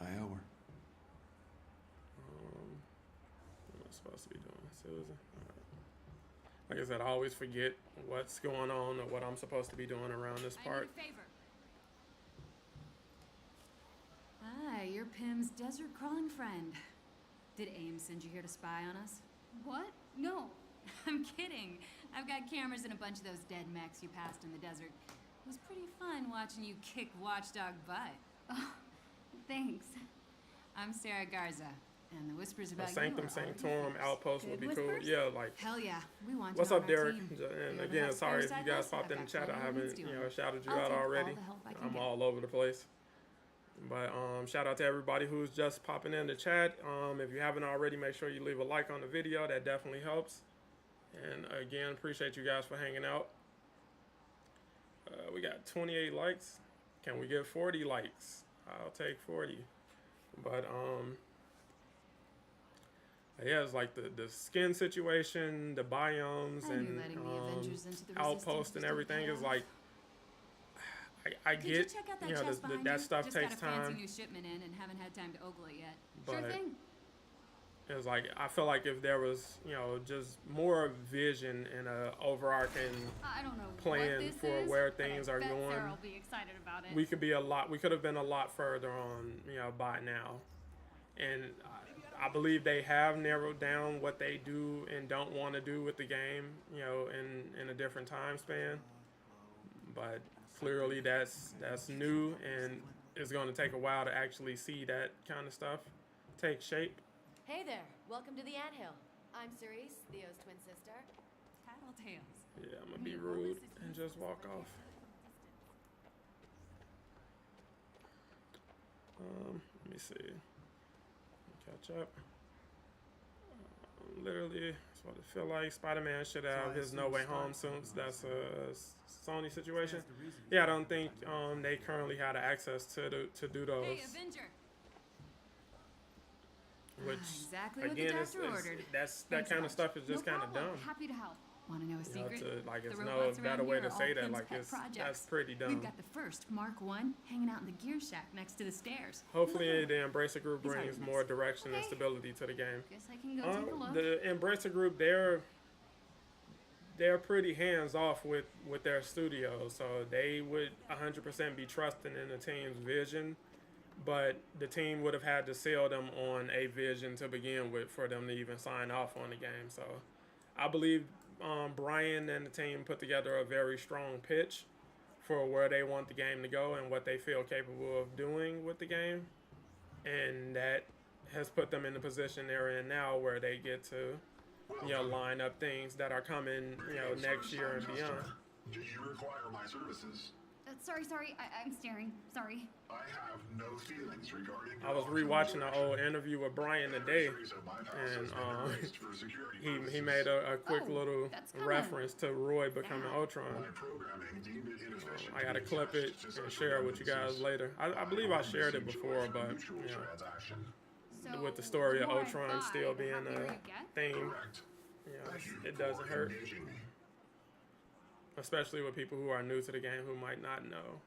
out of it. I owe her. What am I supposed to be doing, Susan? All right. Like I said, I always forget what's going on or what I'm supposed to be doing around this part. I need a favor. Hi, you're Pim's desert crawling friend. Did Ames send you here to spy on us? What? No. I'm kidding. I've got cameras in a bunch of those dead mechs you passed in the desert. It was pretty fun watching you kick Watchdog butt. Oh, thanks. I'm Sarah Garza, and the whispers about Sanctum Sanctorum outpost would be cool. Yeah, like. Hell yeah, we want you What's on up, our Derek? team. And again, sorry if you guys popped in the chat. I haven't, shouted you out already. I'm all over the place. But shout out to everybody who's just popping in the chat. If you haven't already, make sure you leave a like on the video. That definitely helps. And again, appreciate you guys for hanging out. We got 28 likes. Can we get 40 likes? I'll take 40. But yeah, it's like the skin situation, the biomes, and outpost and everything is like. I get, that stuff takes time. Just got a fancy new shipment in and haven't had time to ogle it yet. Sure thing. It's like, I feel like if there was, just more vision and a overarching plan for where things are going, Sarah'll be excited about it. we could have been a lot further on, by now. And I believe they have narrowed down what they do and don't want to do with the game, in a different time span. But clearly that's new, and it's going to take a while to actually see that kind of stuff take shape. Hey there, welcome to the Anthill. I'm Cerise, Theo's twin sister. Tattletales. Yeah, I'm gonna be rude and just walk off. Let me see. Catch up. Literally, that's what I feel like. Spider-Man should have his No Way Home suits. That's a Sony situation. Yeah, I don't think they currently had access to do those. Hey, Avenger. Which exactly again, what the doctor ordered. that kind of stuff is just kind of dumb. Happy to help. Want to know a secret? Like, The it's robots no around better way here to are say all that. Pim's Like, pet that's projects. pretty dumb. We've got the first Mark 1 hanging out in the gear shack next to the stairs. Hopefully, the Embracer Group These brings are more nice. direction and Okay. stability to the game. Guess I can go take a look. The Embracer Group, they're pretty hands off with their studio, so they would 100% be trusting in the team's vision. But the team would have had to sell them on a vision to begin with for them to even sign off on the game. So I believe Brian and the team put together a very strong pitch for where they want the game to go and what they feel capable of doing with the game. And that has put them in the position they're in now where they get to, line up things that are coming, next year and beyond. Do you require my services? Sorry. I'm staring. Sorry. I have no feelings regarding. I was rewatching an old interview with Brian today, and he made a quick little reference to Roy becoming Ultron. I gotta clip it and share it with you guys later. I believe I shared it before, but with the story of Ultron still being a theme, it doesn't hurt. Especially with people who are new to the game who might not know.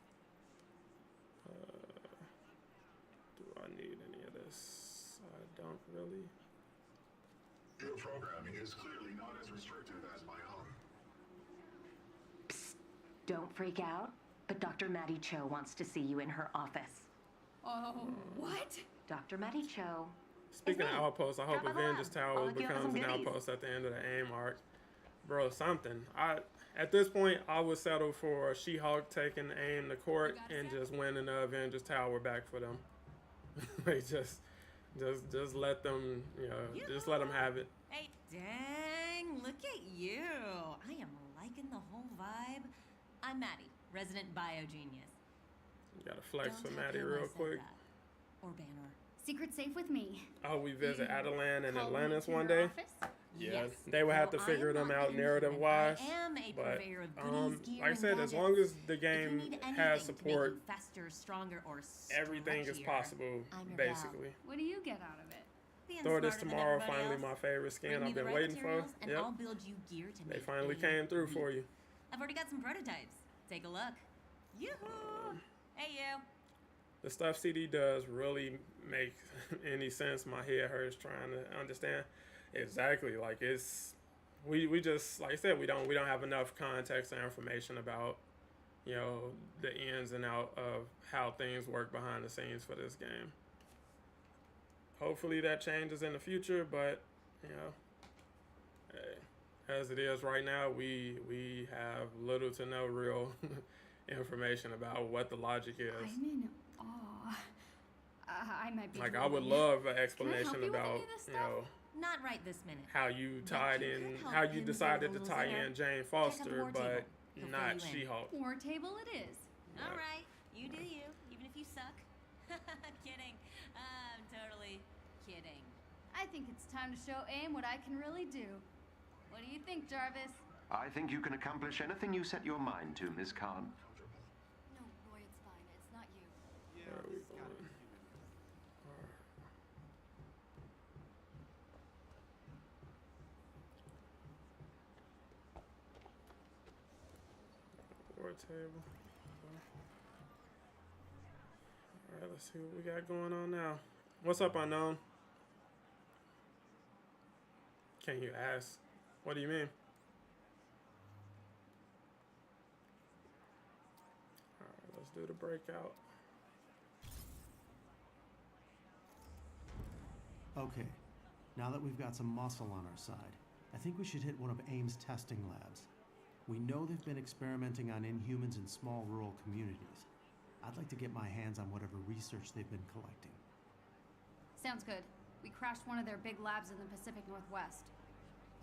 Do I need any of this? I don't really. Your programming is clearly not as restrictive as my own. Psst, don't freak out, but Dr. Maddie Cho wants to see you in her office. Oh, what? Dr. Maddie Cho. Speaking of outposts, I hope Drop by the Avengers lab. I'll Tower hook you up with becomes some an goodies. outpost at the end of the AIM arc. Bro, something. At this point, I would settle for She-Hulk taking AIM to court and just winning the Avengers Tower back for them. Like, just let them, just let them have it. Hey, dang, look at you. I am liking the whole vibe. I'm Maddie, resident biogenius. You gotta flex Don't for tell Maddie Kim I real said quick. that. Or Banner. Secret safe with me. Oh, we visit Adelan and Called me Atlantis to one your day. office? Yeah, Yes. they would have to Well, figure I am them not out an narrative Inhuman. wise. I am a But purveyor of goodies, gear, like I and said, as long gadgets. as the If you game need anything has to make support, you faster, stronger, or everything is stretchier, possible, I'm your gal. basically. What do you get out of it? Being Thor this smarter than tomorrow, everybody finally else. my favorite skin Bring me I've the been right waiting for. materials, and Yep, I'll build you gear to they make finally a came through beat. for you. I've already got some prototypes. Take a look. Yoo-hoo! Hey, you. The stuff CD does really make any sense. My head hurts trying to understand. Exactly, like we just, like I said, we don't have enough context and information about the ins and out of how things work behind the scenes for this game. Hopefully that changes in the future, but hey, as it is right now, we have little to no real information about what the logic is. I'm in awe. I might be Like, I would drooling. love an Can I help explanation you with about any of this stuff? Not right this minute. how you But tied you in, could help how you him decided to get a tie little in Jane Check out the Foster, war but table. He'll fill not you in. She-Hulk. War table it is. All right, you do you, even if you suck. Kidding. I'm totally kidding. I think it's time to show AIM what I can really do. What do you think, Jarvis? I think you can accomplish anything you set your mind to, Miss Khan. No, Roy, it's fine. It's not you. Where are we going? War table. Alright, let's see what we got going on now. What's up, Unknown? Can you ask? What do you mean? Alright, let's do the breakout. Okay, now that we've got some muscle on our side, I think we should hit one of AIM's testing labs. We know they've been experimenting on Inhumans in small rural communities. I'd like to get my hands on whatever research they've been collecting. Sounds good. We crashed one of their big labs in the Pacific Northwest.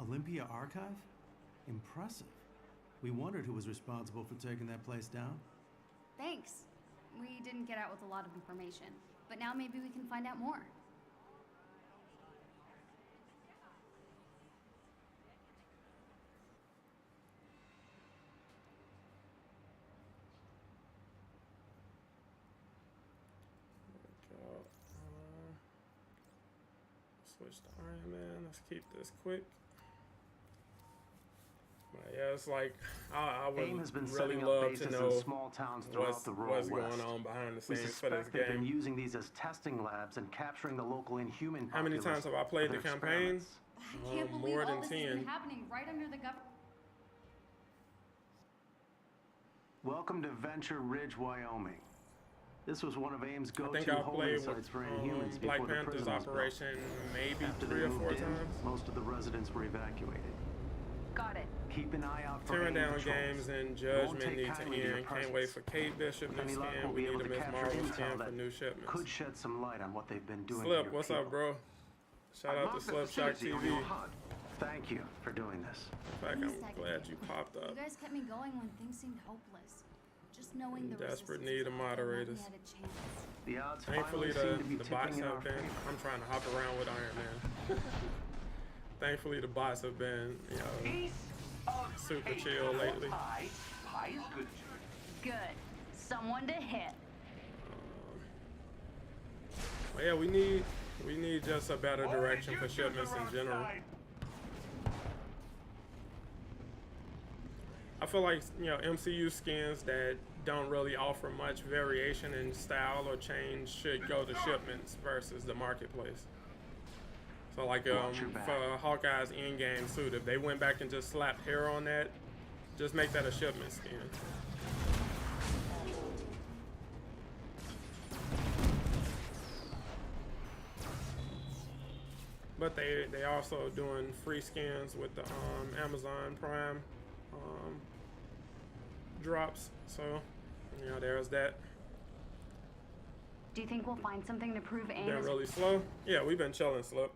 Olympia Archive? Impressive. We wondered who was responsible for taking that place down. Thanks. We didn't get out with a lot of information, but now maybe we can find out more. Switch to Iron Man. Let's keep this quick. But yeah, it's like I would AIM has been really setting up love bases to know in small towns throughout the rural what's West. going on behind the We scenes for this suspect they've been game. using these as testing labs and capturing the local Inhuman How many populace times have I played for the their campaign? experiments. I can't believe More all than this has 10. been happening right under the government. Welcome to Venture Ridge, Wyoming. This was one of AIM's I think go-to I holding played sites with for Inhumans Black before the Panther's prison was built. operation maybe After 3 they or 4 moved in, times. most of the residents were evacuated. Got it. Keep an eye out for Tearing AIM down patrols. games and Won't Judgment take need to kindly your end. Can't wait presence. for Kate Bishop With new any luck, skin. we'll We be need able a to Miss capture Marvel intel skin for that new shipments. could shed some light on what they've been doing to Slip, your what's people. up, bro? Shout I out to marked the Slip Shock facility on TV. your HUD. Thank you for doing this. In fact, I'm glad you popped You up. guys kept me going when things seemed hopeless. Just knowing the Desperate resistance need of was out there meant we moderators. had a chance. The odds Thankfully, finally seem to be the bots tipping in our have been. favor. I'm trying to hop around with Iron Man. Thankfully, the bots have been, you know, Piece of super cake. chill lately. Pie. Pie is good. Good. Someone to hit. But yeah, we need just a better direction for shipments in general. I feel like, you know, MCU skins that don't really offer much variation in style or change should go to shipments versus the marketplace. So like for Hawkeye's in-game suit, if they went back and just slapped hair on that, just make that a shipment skin. But they also doing free skins with the Amazon Prime drops, so you know there's that. Do you think we'll find something to prove AIM Been is really slow. Yeah, we've been chilling, Slip.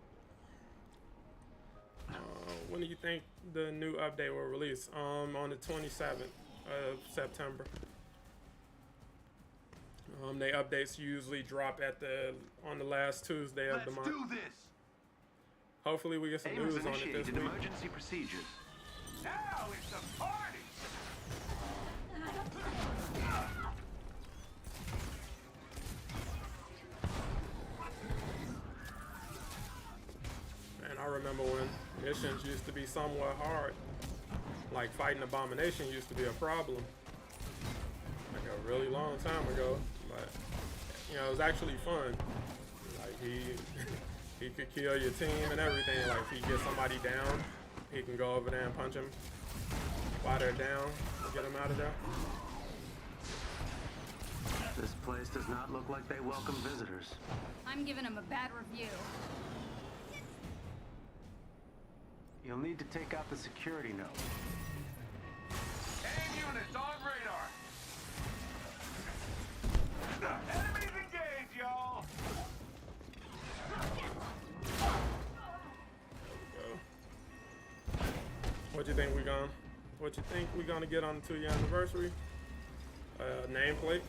When do you think the new update will release? On the 27th of September. The updates usually drop on the last Tuesday of the month. Let's do this. Hopefully we get some AIM has news on it this initiated week. emergency procedures. Now it's a party. And I remember when missions used to be somewhat hard. Like fighting Abomination used to be a problem. Like a really long time ago. But you know, it was actually fun. Like he could kill your team and everything. Like if he gets somebody down, he can go over there and punch him while they're down, get them out of there. This place does not look like they welcome visitors. I'm giving him a bad review. You'll need to take out the security node. AIM units on radar. The enemy's engaged, y'all. What you think we gonna get on the 2-year anniversary? Nameplate.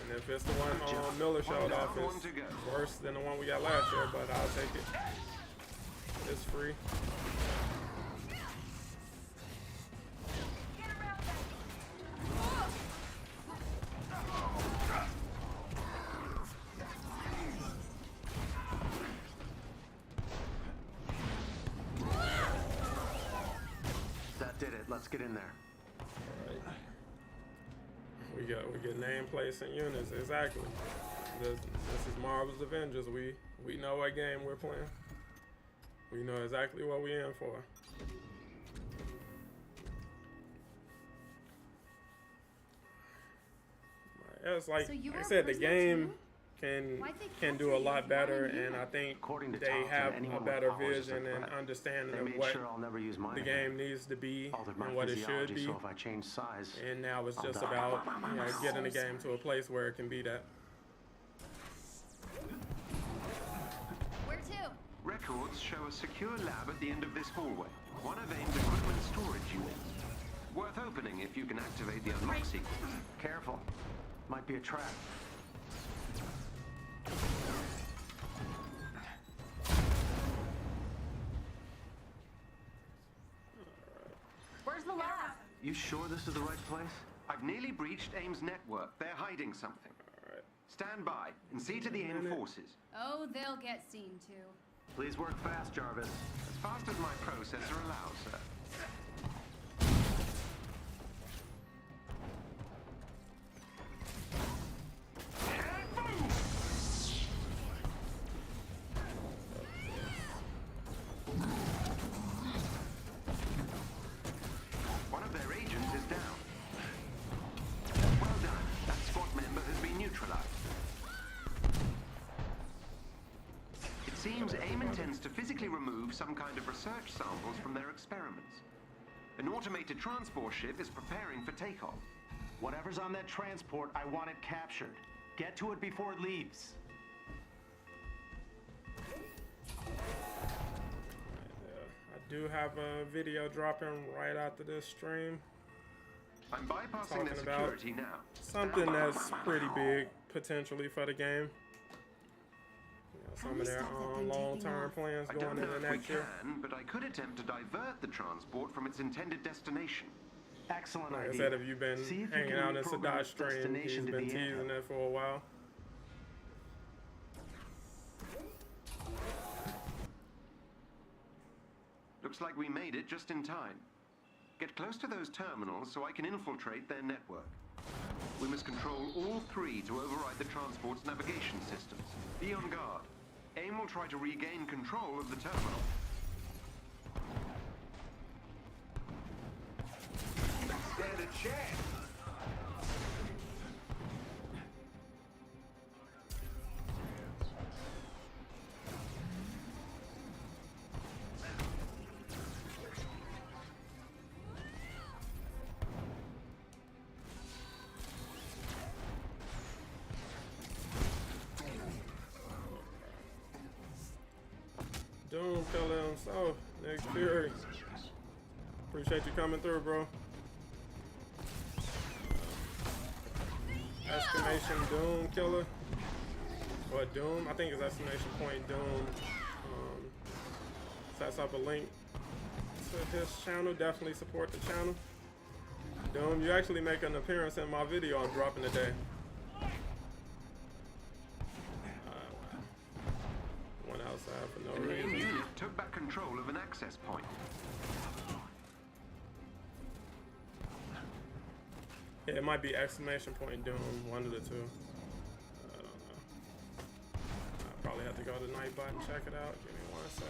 And if it's the one Miller showed off, it's worse than the one we got last year, but I'll take it. It's free. That did it. Let's get in there. We get nameplates and units, exactly. This is Marvel's Avengers. We know what game we're playing. We know exactly what we're in for. It's like, So you like I were a said, the prisoner game too? Why'd they can do capture a you? lot You better, weren't and I Inhuman. think According to they Thompson, have anyone a with better powers is a vision and threat. understanding They of made what sure I'll never use mine the again. game needs to be Altered my and what it should physiology, be. so if I change size, And now it's I'll just die. about getting the game to a place where it can be that. Where to? Records show a secure lab at the end of this hallway. One of AIM's equipment storage units. Worth opening if you can activate the unlock sequence. Careful. Might be a trap. Where's the lab? You sure this is the right place? I've nearly breached AIM's network. They're hiding something. Alright. Stand by and see to the AIM forces. Oh, they'll get seen to. Please work fast, Jarvis. As fast as my processor allows, sir. One of their agents is down. Well done. That squad member has been neutralized. It seems AIM intends to physically remove some kind of research samples from their experiments. An automated transport ship is preparing for takeoff. Whatever's on that transport, I want it captured. Get to it before it leaves. I do have a video dropping right after this stream. I'm bypassing Talking their about security now. something that's pretty big potentially for the game. You know, some of their long-term plans I don't going know into if we next year. can, but I could attempt to divert the transport from its intended destination. Excellent Like I idea. said, if you've been See if you hanging can out in reprogram Sadat's its stream, he's destination to been the teasing anthill. it for a while. Looks like we made it just in time. Get close to those terminals so I can infiltrate their network. We must control all three to override the transport's navigation systems. Be on guard. AIM will try to regain control of the terminal. Stand a chance. Doom killer himself, Nick Fury. Appreciate you coming through, bro. Exclamation Doom killer. Or Doom, I think it's exclamation point Doom. Sets up a link to his channel. Definitely support the channel. Doom, you actually make an appearance in my video I'm dropping today. Went outside for no An AIM reason. unit took back control of an access point. Yeah, it might be exclamation point Doom, one of the two. I don't know. I probably have to go to Nightbot and check it out. Give me 1 sec.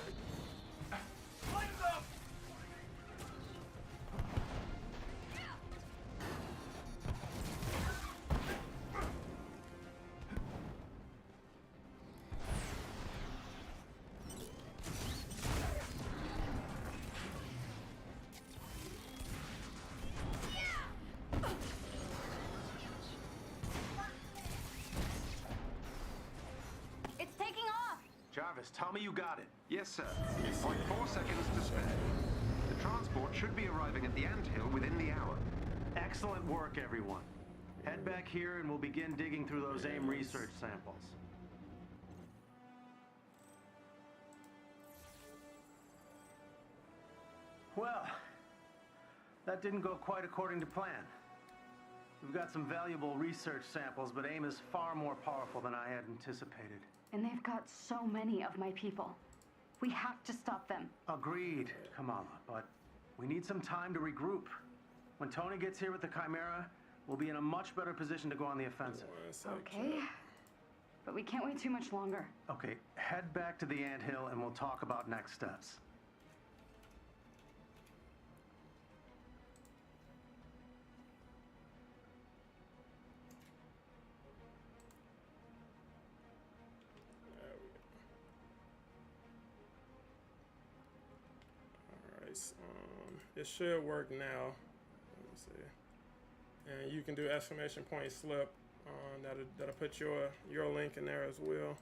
It's taking off! Jarvis, tell me you got it. Yes, sir. 0.4 seconds to spare. The transport should be arriving at the anthill within the hour. Excellent work, everyone. Head back here and we'll begin digging through those AIM research samples. Well, that didn't go quite according to plan. We've got some valuable research samples, but AIM is far more powerful than I had anticipated. And they've got so many of my people. We have to stop them. Agreed, Kamala, but we need some time to regroup. When Tony gets here with the Chimera, we'll be in a much better position to go on the offensive. Okay. But we can't wait too much longer. Okay, head back to the anthill and we'll talk about next steps. Alright, it should work now. Let me see. And you can do exclamation point slip. That'll put your link in there as well.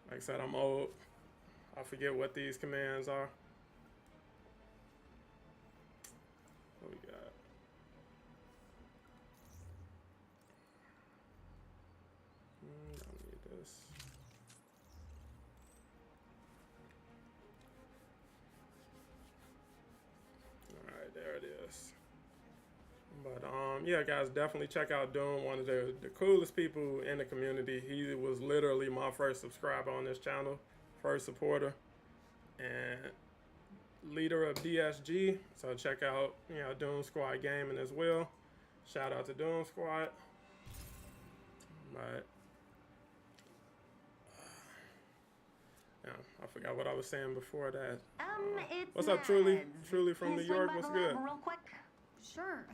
Like I said, I'm old. I forget what these commands are. yeah, guys, definitely check out Doom, one of the coolest people in the community. He was literally my first subscriber on this channel, first supporter, and leader of DSG. So check out, you know, Doom Squad Gaming as well. Shout out to Doom Squad. But yeah, I forgot what I was saying before that. It's what's up, Truly? Mads. Truly from Can New you swing York. by What's the good? lab real quick? Sure.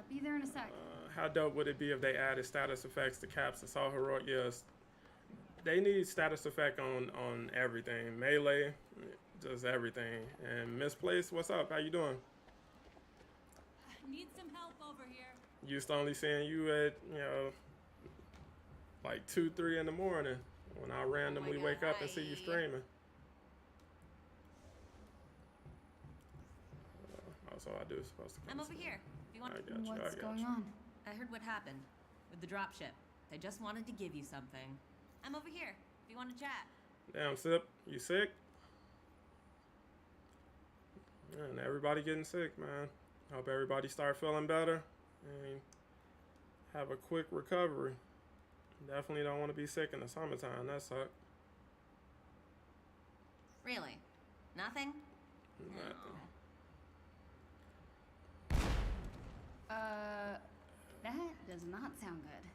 Be there in a sec. How dope would it be if they added status effects to Caps Assault Heroic? Yes, they need status effect on everything. Melee, just everything. And Misplaced, what's up? How you doing? Need some help over here. Used to only seeing you at, you know, like 2, 3 in the morning when I randomly wake up and see you streaming. Also, I do supposed to come. I'm over here. If you want. What's going on? I heard what happened with the dropship. They just wanted to give you something. I'm over here. If you want to chat. Damn, Sip, you sick? And everybody getting sick, man. Hope everybody start feeling better and have a quick recovery. Definitely don't want to be sick in the summertime. That sucks. Really? Nothing? Nothing. That does not sound good.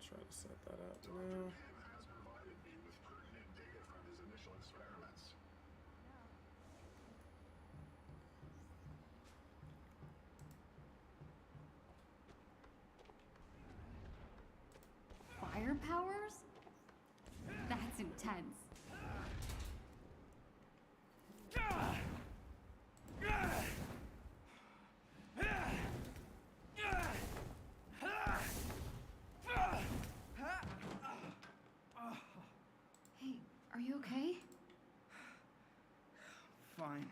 Try to set that up now. Has provided me with pertinent data from his initial experiments. Fire powers? That's intense. Hey, are you okay? Fine.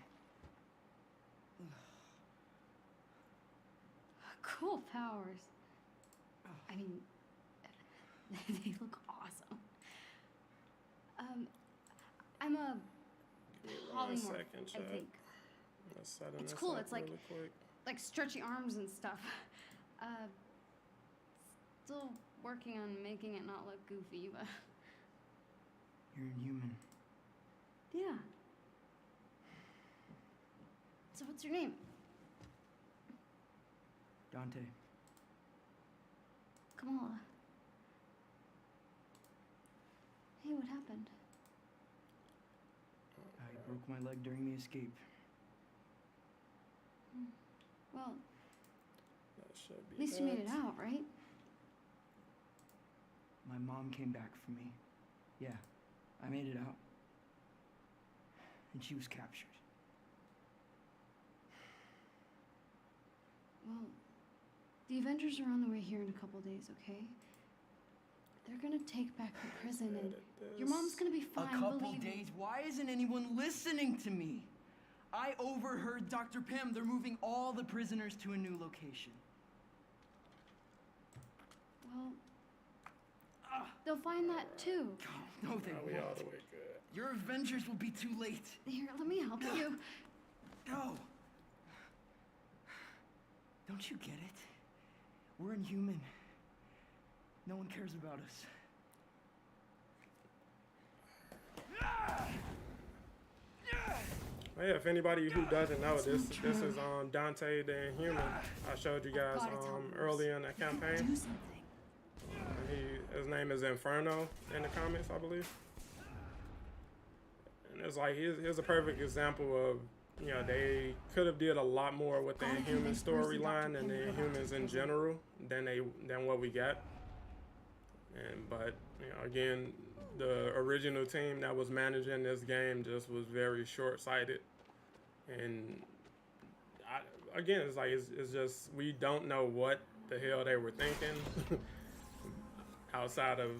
Cool powers. I mean, they look awesome. I'm a polymorph, second, I chat. think. Let's set It's this cool. up It's like really quick. stretchy arms and stuff. Still working on making it not look goofy, but You're Inhuman. yeah. So what's your name? Dante. Kamala. Hey, what happened? I broke my leg during the escape. Well, That should be at least you made it out, right? My mom came back for me. Yeah, I made it out. And she was captured. Well, the Avengers are on the way here in a couple days, okay? They're gonna take back the prison and your mom's gonna be fine, A couple believe me. days? Why isn't anyone listening to me? I overheard Dr. Pym. They're moving all the prisoners to a new location. Well, they'll find that too. No, they we all won't. the way good. Your Avengers will be too late. Here, let me help you. No. Don't you get it? We're Inhuman. No one cares about us. Oh, yeah, if anybody who doesn't know, this is Dante the Inhuman. I showed you guys earlier in the campaign. His name is Inferno in the comics, I believe. And it's like here's a perfect example of, you know, they could have did a lot more with the Inhuman storyline and the Inhumans in general than what we got. But you know, again, the original team that was managing this game just was very short-sighted. And again, it's like it's just we don't know what the hell they were thinking. Outside of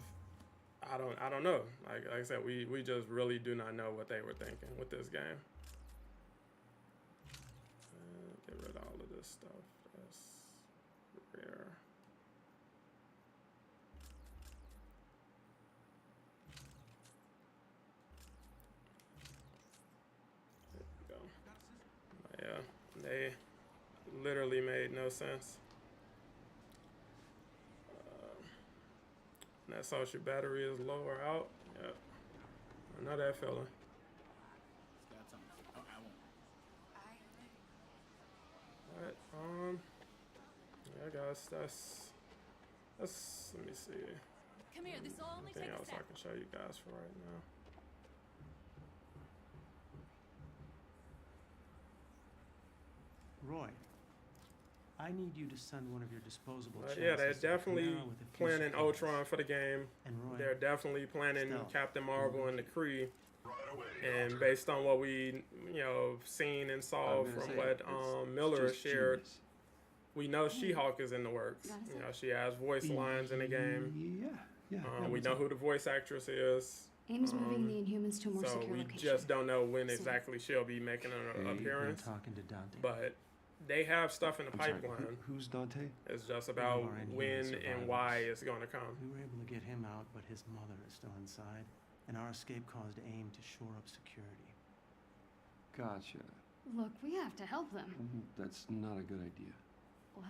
I don't know. Like I said, we just really do not know what they were thinking with this game. Get rid of all of this stuff. That's rare. There we go. Yeah, they literally made no sense. That social battery is lower out. Yep. I know that feeling. But, yeah, guys, that's, let me see. Come here, this will only Anything take a else I sec. can show you guys for right now? Roy, I need you to send one of your disposable Yeah, they're chassis to the definitely canal with a few planning supplies. Ultron for the game. And Roy, They're definitely planning Stella, Captain Marvel and the Kree. Right away, And Doctor. based on what we, seen and saw I'm gonna from say, what it's Miller just shared, genius. we know She-Hulk is in the works. She has voice lines in the game. Yeah. We know who the voice actress is. AIM's moving the Inhumans to a more So secure we location. just don't know when Soon. exactly she'll be making an Okay. appearance. I'm talking to Dante. But they have stuff in the I'm sorry, pipeline. who's Dante? It's just about Our Inhuman when and survivors. why it's going to come. We were able to get him out, but his mother is still inside, and our escape caused AIM to shore up security. Gotcha. Look, we have to help them. That's not a good idea. What?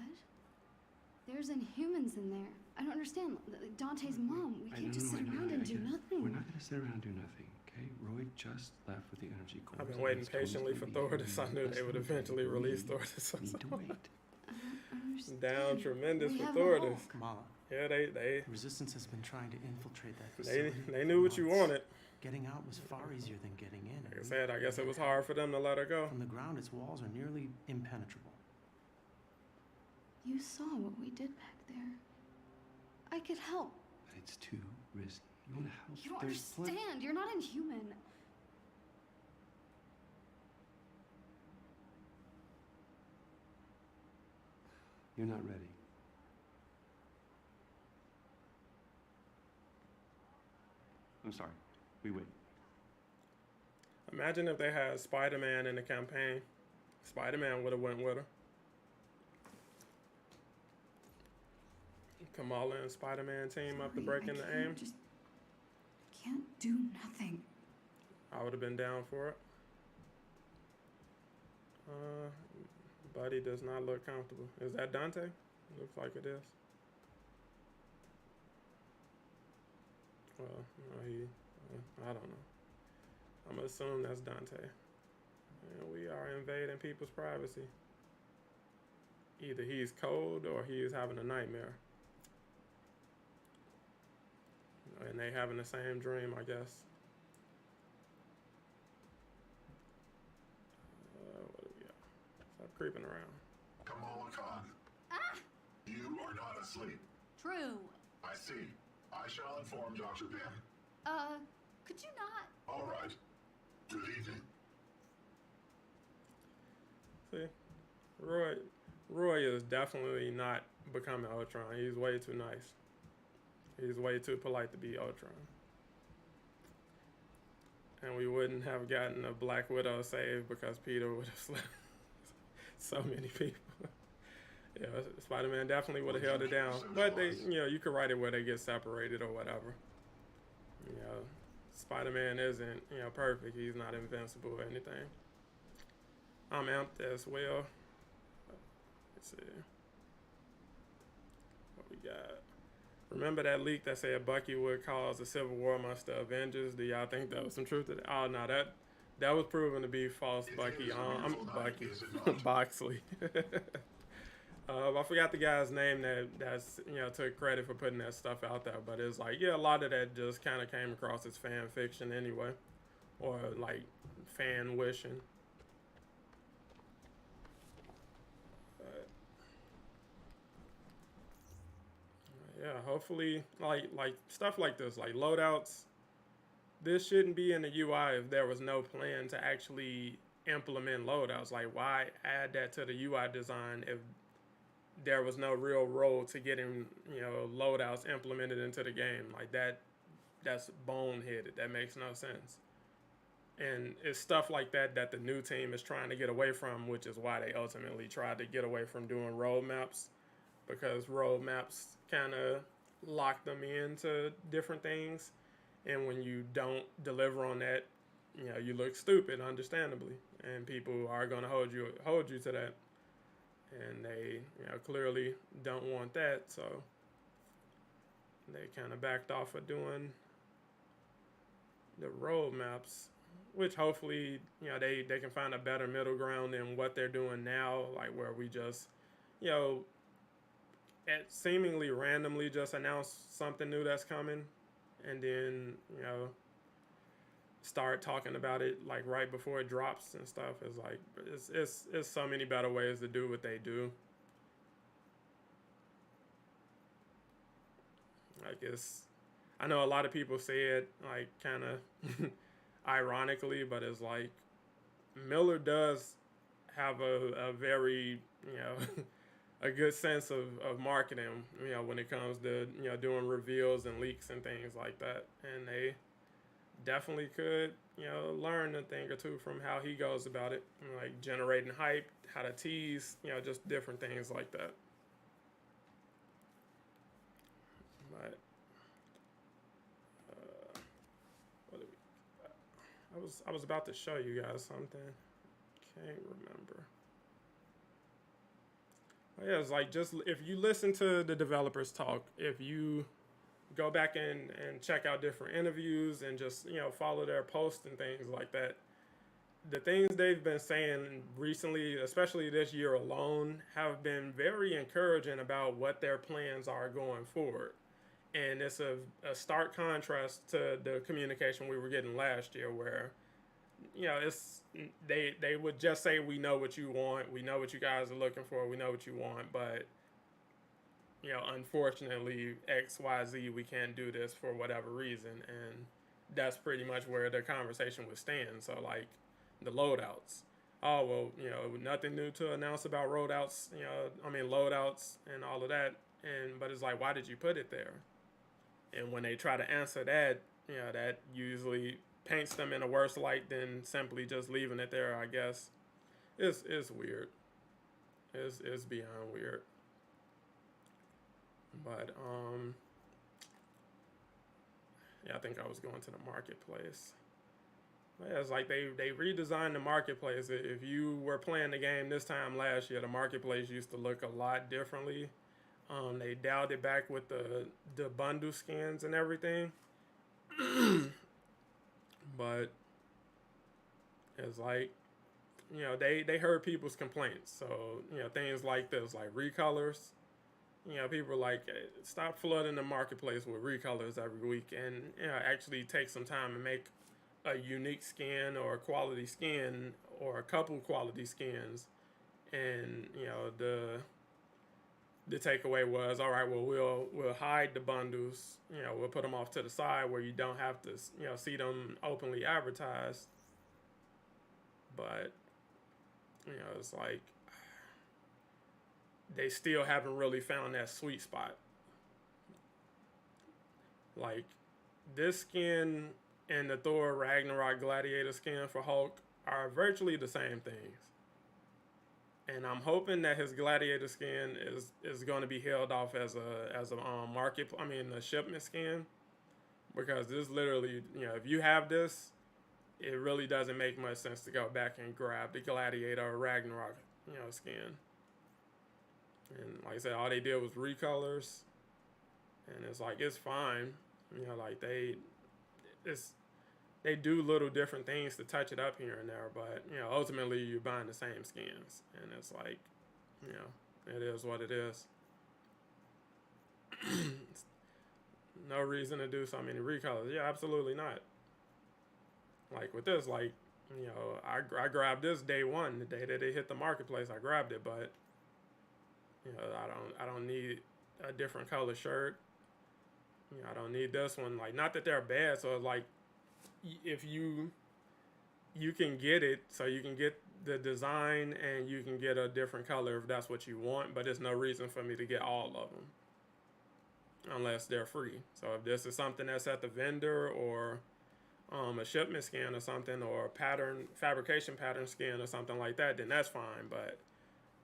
There's Inhumans in there. I don't understand. Dante's mom. We can't just sit around and do nothing. We're not gonna sit around and do nothing, okay? Roy just left with the energy core. I've been waiting patiently for Thordis. I knew they would eventually release Thordis. Need to wait. Down tremendous We for have a Thordis. hole. Kamala, Yeah, they Resistance has been trying to infiltrate that facility. they for knew what you months. wanted. Getting out was far easier than getting in. Like I said, I guess it was hard for them to let her go. From the ground, its walls are nearly impenetrable. You saw what we did back there. I could help. But it's too risky. You wanna help? You don't There's understand. You're not Inhuman. You're not ready. I'm sorry. We wait. Imagine if they had Spider-Man in the campaign. Spider-Man would have went with her. Kamala and Spider-Man team up to break into AIM. Just can't do nothing. I would have been down for it. Buddy does not look comfortable. Is that Dante? Looks like it is. Well, no, I don't know. I'm gonna assume that's Dante. And we are invading people's privacy. Either he's cold or he is having a nightmare. And they having the same dream, I guess. What do we got? Stop creeping around. Kamala Khan, you are not asleep. True. I see. I shall inform Dr. Pym. Could you not? All right. Good evening. See, Roy is definitely not becoming Ultron. He's way too nice. He's way too polite to be Ultron. And we wouldn't have gotten a Black Widow saved because Peter would have slain so many people. Yeah, Spider-Man definitely would have held it down. But they, you could write it where they get separated or whatever. Spider-Man isn't, perfect. He's not invincible or anything. I'm amped as well. Let's see. What we got? Remember that leak that said Bucky would cause a civil war amongst the Avengers? Do y'all think that was some truth to that? Oh, no, that was proven to be false, Bucky. I'm Bucky. Boxley. I forgot the guy's name that's took credit for putting that stuff out there, but it's like, a lot of that just kind of came across as fan fiction anyway, or like fan wishing. Yeah, hopefully, like stuff like this, like loadouts, this shouldn't be in the UI if there was no plan to actually implement loadouts. Like, why add that to the UI design if there was no real role to getting, loadouts implemented into the game? Like, that's boneheaded. That makes no sense. And it's stuff like that that the new team is trying to get away from, which is why they ultimately tried to get away from doing roadmaps, because roadmaps kind of lock them into different things. And when you don't deliver on that, you look stupid, understandably. And people are going to hold you to that. And they, clearly don't want that. So they kind of backed off of doing the road maps, which hopefully, you know, they can find a better middle ground than what they're doing now, like where we just, you know, at seemingly randomly just announce something new that's coming, and then, you know, start talking about it like right before it drops and stuff. Is like it's so many better ways to do what they do. Like I know a lot of people say it like kind of ironically, but it's like Miller does have a very, you know, a good sense of marketing, you know, when it comes to, you know, doing reveals and leaks and things like that. And they definitely could, you know, learn a thing or two from how he goes about it, like generating hype, how to tease, you know, just different things like that. But what did I was about to show you guys something. Can't remember. But yeah, it's like, just if you listen to the developers talk, if you go back and check out different interviews and just, you know, follow their posts and things like that, the things they've been saying recently, especially this year alone, have been very encouraging about what their plans are going forward. And it's a stark contrast to the communication we were getting last year, where, you know, it's they would just say, we know what you want, we know what you guys are looking for, we know what you want, but, you know, unfortunately, XYZ, we can't do this for whatever reason. And that's pretty much where the conversation would stand. So, like, the loadouts. Oh, well, you know, nothing new to announce about loadouts, you know, loadouts and all of that. But it's like, why did you put it there? And when they try to answer that, you know, that usually paints them in a worse light than simply just leaving it there, I guess. It's weird. It's beyond weird. But, yeah, I think I was going to the marketplace. But yeah, it's like they redesigned the marketplace. If you were playing the game this time last year, the marketplace used to look a lot differently. They dialed it back with the bundle skins and everything. But it's like, you know, they heard people's complaints. So, you know, things like this, like recolors. You know, people are like, hey, stop flooding the marketplace with recolors every week, and, you know, actually take some time and make a unique skin or a quality skin or a couple quality skins. And, you know, the takeaway was, all right, well, we'll hide the bundles. You know, we'll put them off to the side where you don't have to, you know, see them openly advertised. But, you know, it's like, they still haven't really found that sweet spot. Like, this skin and the Thor Ragnarok Gladiator skin for Hulk are virtually the same things. And I'm hoping that his Gladiator skin is going to be held off as a shipment skin, because this literally, you know, if you have this, it really doesn't make much sense to go back and grab the Gladiator or Ragnarok, you know, skin. And like I said, all they did was recolors, and it's like, it's fine, you know, like they do little different things to touch it up here and there, but, you know, ultimately you're buying the same skins, and it's like, you know, it is what it is. No reason to do so many recolors. Yeah, absolutely not. Like with this, like, you know, I grabbed this day one, the day that they hit the marketplace, I grabbed it, but, you know, I don't need a different color shirt. You know, I don't need this one. Like, not that they're bad, so it's like, if you can get it, so you can get the design and you can get a different color if that's what you want, but there's no reason for me to get all of them unless they're free. So if this is something that's at the vendor, or a shipment skin or something, or a fabrication pattern skin or something like that, then that's fine. But,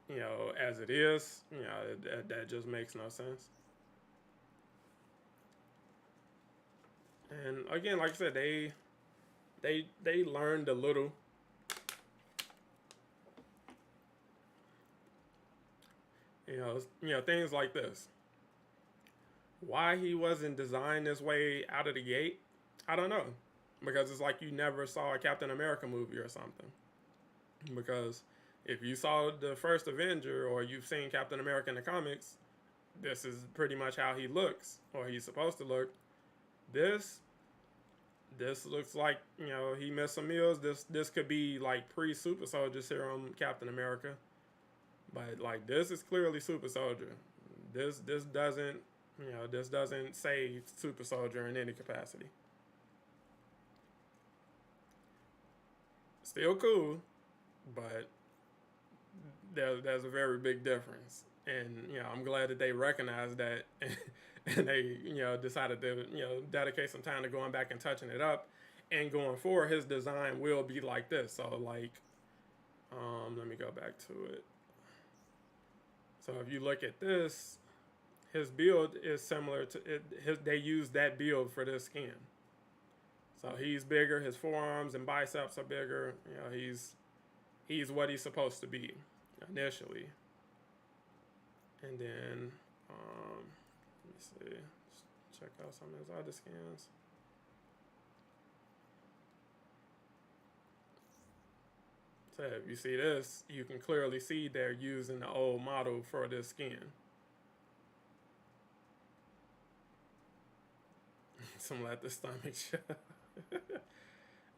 you know, as it is, you know, that just makes no sense. And again, like I said, they learned a little. You know, things like this. Why he wasn't designed this way out of the gate, I don't know. Because it's like you never saw a Captain America movie or something. Because if you saw the first Avenger or you've seen Captain America in the comics, this is pretty much how he looks, or he's supposed to look. This looks like, you know, he missed some meals. This could be like pre-Super Soldier Serum Captain America. But like this is clearly Super Soldier. This doesn't, you know, this doesn't say Super Soldier in any capacity. Still cool, but there's a very big difference. And, you know, I'm glad that they recognized that and they, you know, decided to, you know, dedicate some time to going back and touching it up. And going forward, his design will be like this. So, like, let me go back to it. So if you look at this, his build is similar to it. They use that build for this skin. So he's bigger. His forearms and biceps are bigger. You know, he's what he's supposed to be initially. And then let me see. Let's check out some of his other skins. So if you see this, you can clearly see they're using the old model for this skin. Some let the stomach show.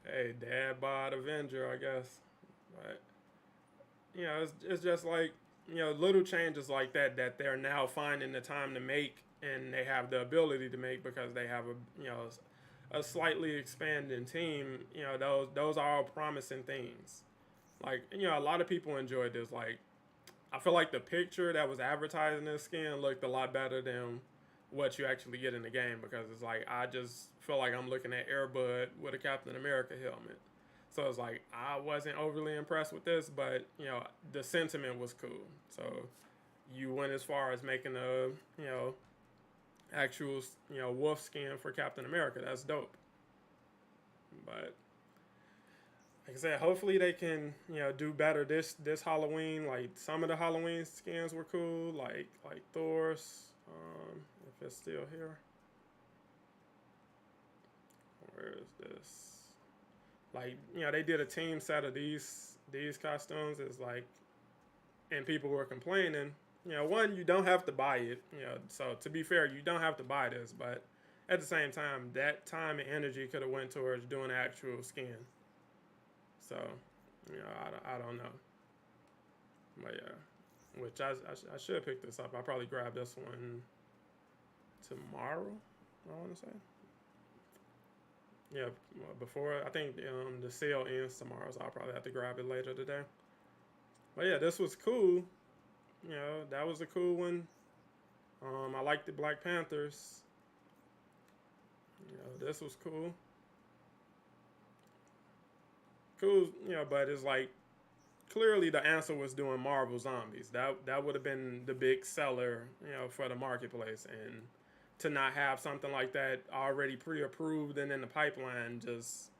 Hey, dad bod Avenger, I guess. But, you know, it's just like, you know, little changes like that they're now finding the time to make, and they have the ability to make because they have a, you know, a slightly expanding team. You know, those are all promising things. Like, you know, a lot of people enjoyed this. Like, I feel like the picture that was advertising this skin looked a lot better than what you actually get in the game, because it's like, I just feel like I'm looking at Air Bud with a Captain America helmet. So it's like, I wasn't overly impressed with this, but, you know, the sentiment was cool. So you went as far as making a, you know, actual, you know, wolf skin for Captain America. That's dope. But like I said, hopefully they can, you know, do better this Halloween. Like, some of the Halloween skins were cool, like Thor's. If it's still here. Where is this? Like, you know, they did a team set of these costumes. It's like, and people were complaining. You know, one, you don't have to buy it. You know, so to be fair, you don't have to buy this. But at the same time, that time and energy could have went towards doing actual skin. So, you know, I don't know. But yeah, which I should pick this up. I'll probably grab this one tomorrow, I want to say. Yeah, before, I think the sale ends tomorrow, so I'll probably have to grab it later today. But yeah, this was cool. You know, that was a cool one. I like the Black Panthers. You know, this was cool. Cool, you know, but it's like, clearly the answer was doing Marvel Zombies. That would have been the big seller, you know, for the marketplace. And to not have something like that already pre-approved and in the pipeline just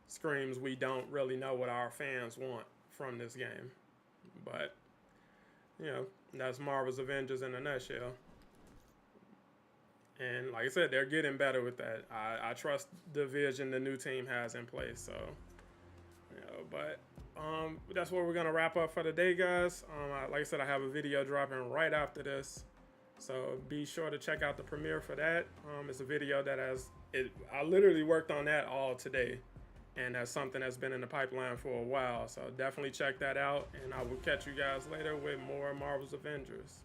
screams we don't really know what our fans want from this game. But, you know, that's Marvel's Avengers in a nutshell. And like I said, they're getting better with that. I trust the vision the new team has in place. So, you know, but that's where we're going to wrap up for today, guys. Like I said, I have a video dropping right after this. So be sure to check out the premiere for that. It's a video that I literally worked on that all today. And that's something that's been in the pipeline for a while. So definitely check that out. And I will catch you guys later with more Marvel's Avengers.